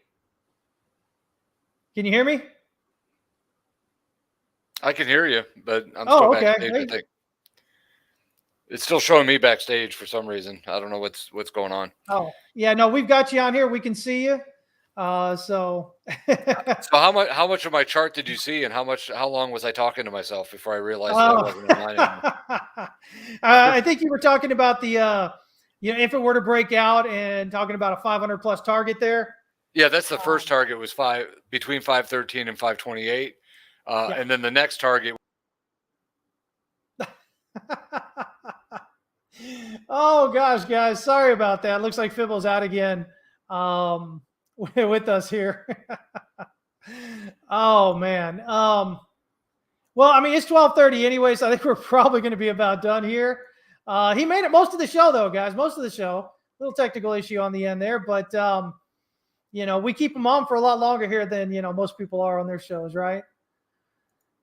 Can you hear me? I can hear you, but I'm still okay. backstage, I think. It's still showing me backstage for some reason. I don't know what's going on. Oh, yeah, no, we've got you on here. We can see you. So how much of my chart did you see, and how long was I talking to myself before I realized that I wasn't online anymore? I think you were talking about the if it were to break out, and talking about a 500 plus target there. Yeah, that's the first target was between 513 and 528. Yeah. And then the next target. Oh gosh, guys, sorry about that. Looks like Fibo's out again with us here. Oh man. Well, I mean, it's 12:30 anyway, so I think we're probably going to be about done here. He made it most of the show, though, guys. Most of the show. Little technical issue on the end there, but we keep him on for a lot longer here than most people are on their shows, right?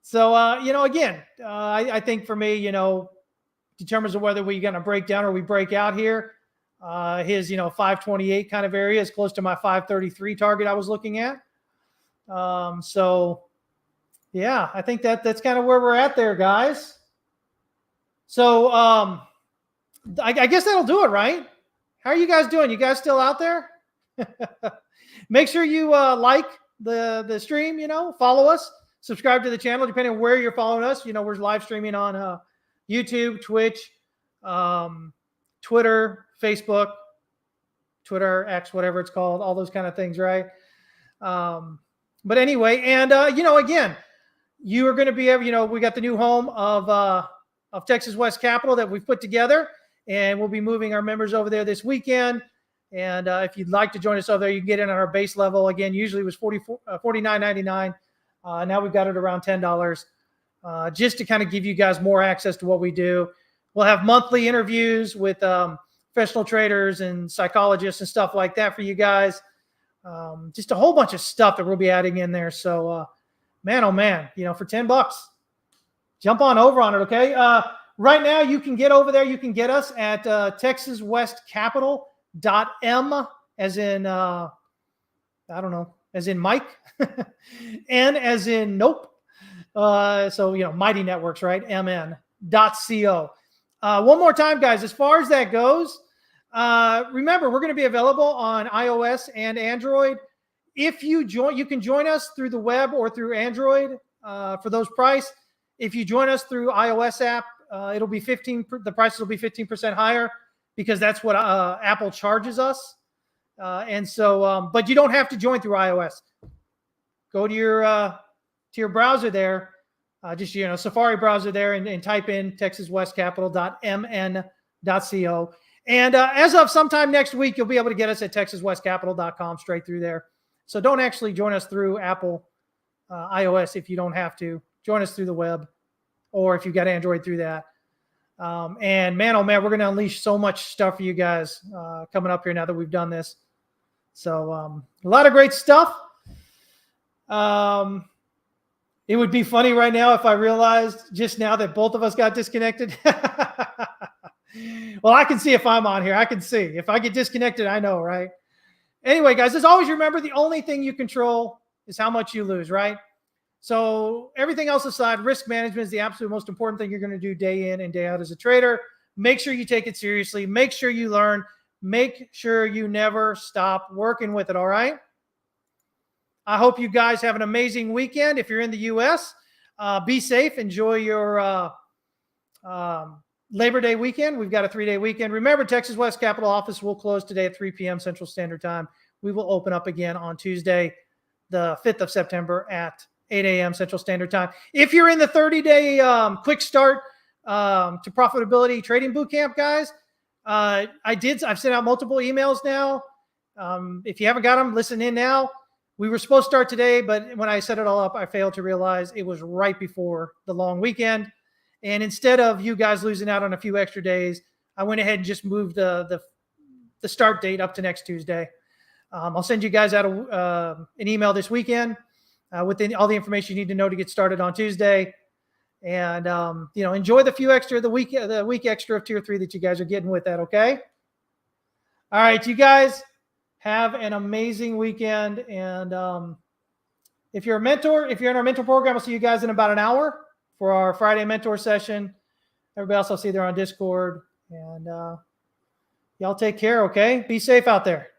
So again, I think for me, determines whether we're going to break down or we break out here. His 528 kind of area is close to my 533 target I was looking at. So yeah, I think that's kind of where we're at there, guys. So I guess that'll do it, right? How are you guys doing? You guys still out there? Make sure you like the stream, follow us, subscribe to the channel, depending on where you're following us. We're live streaming on YouTube, Twitch, Twitter, Facebook, Twitter, X, whatever it's called, all those kind of things, right? But anyway, and again, you are going to be able, we got the new home of Texas West Capital that we've put together, and we'll be moving our members over there this weekend. And if you'd like to join us over there, you can get in on our base level. Again, usually it was $49.99. Now we've got it around $10, just to kind of give you guys more access to what we do. We'll have monthly interviews with professional traders and psychologists and stuff like that for you guys. Just a whole bunch of stuff that we'll be adding in there. So, man, oh man, for $10, jump on over on it, okay? Right now, you can get over there. You can get us at TexasWestCapital.m, as in, I don't know, as in Mike, and as in nope. So, Mighty Networks, right? mn.co. One more time, guys, as far as that goes, remember, we're going to be available on iOS and Android. If you join, you can join us through the web or through Android for those price. If you join us through iOS app, it'll be the prices will be 15% higher because that's what Apple charges us. And so, but you don't have to join through iOS. Go to your browser there, just Safari browser there, and type in TexasWestCapital.mn.co. And as of sometime next week, you'll be able to get us at TexasWestCapital.com straight through there. So don't actually join us through Apple iOS if you don't have to. Join us through the web, or if you've got Android, through that. And man, oh man, we're going to unleash so much stuff for you guys coming up here now that we've done this. So a lot of great stuff. It would be funny right now if I realized just now that both of us got disconnected. Well, I can see if I'm on here. I can see. If I get disconnected, I know, right? Anyway, guys, as always, remember, the only thing you control is how much you lose, right? So everything else aside, risk management is the absolute most important thing you're going to do day in and day out as a trader. Make sure you take it seriously. Make sure you learn. Make sure you never stop working with it, all right? I hope you guys have an amazing weekend. If you're in the U.S., be safe. Enjoy your Labor Day weekend. We've got a 3-day weekend. Remember, Texas West Capital office will close today at 3 p.m. Central Standard Time. We will open up again on Tuesday, the 5th of September at 8 a.m. Central Standard Time. If you're in the 30-day quick start to profitability trading bootcamp, guys, I've sent out multiple emails now. If you haven't got them, listen in now. We were supposed to start today, but when I set it all up, I failed to realize it was right before the long weekend. And instead of you guys losing out on a few extra days, I went ahead and just moved the start date up to next Tuesday. I'll send you guys out an email this weekend with all the information you need to know to get started on Tuesday. And enjoy the week extra of Tier 3 that you guys are getting with that. Okay. All right, you guys have an amazing weekend. And if you're in our mentor program, I'll see you guys in about an hour for our Friday mentor session. Everybody else I'll see there on Discord. And y'all take care, okay? Be safe out there.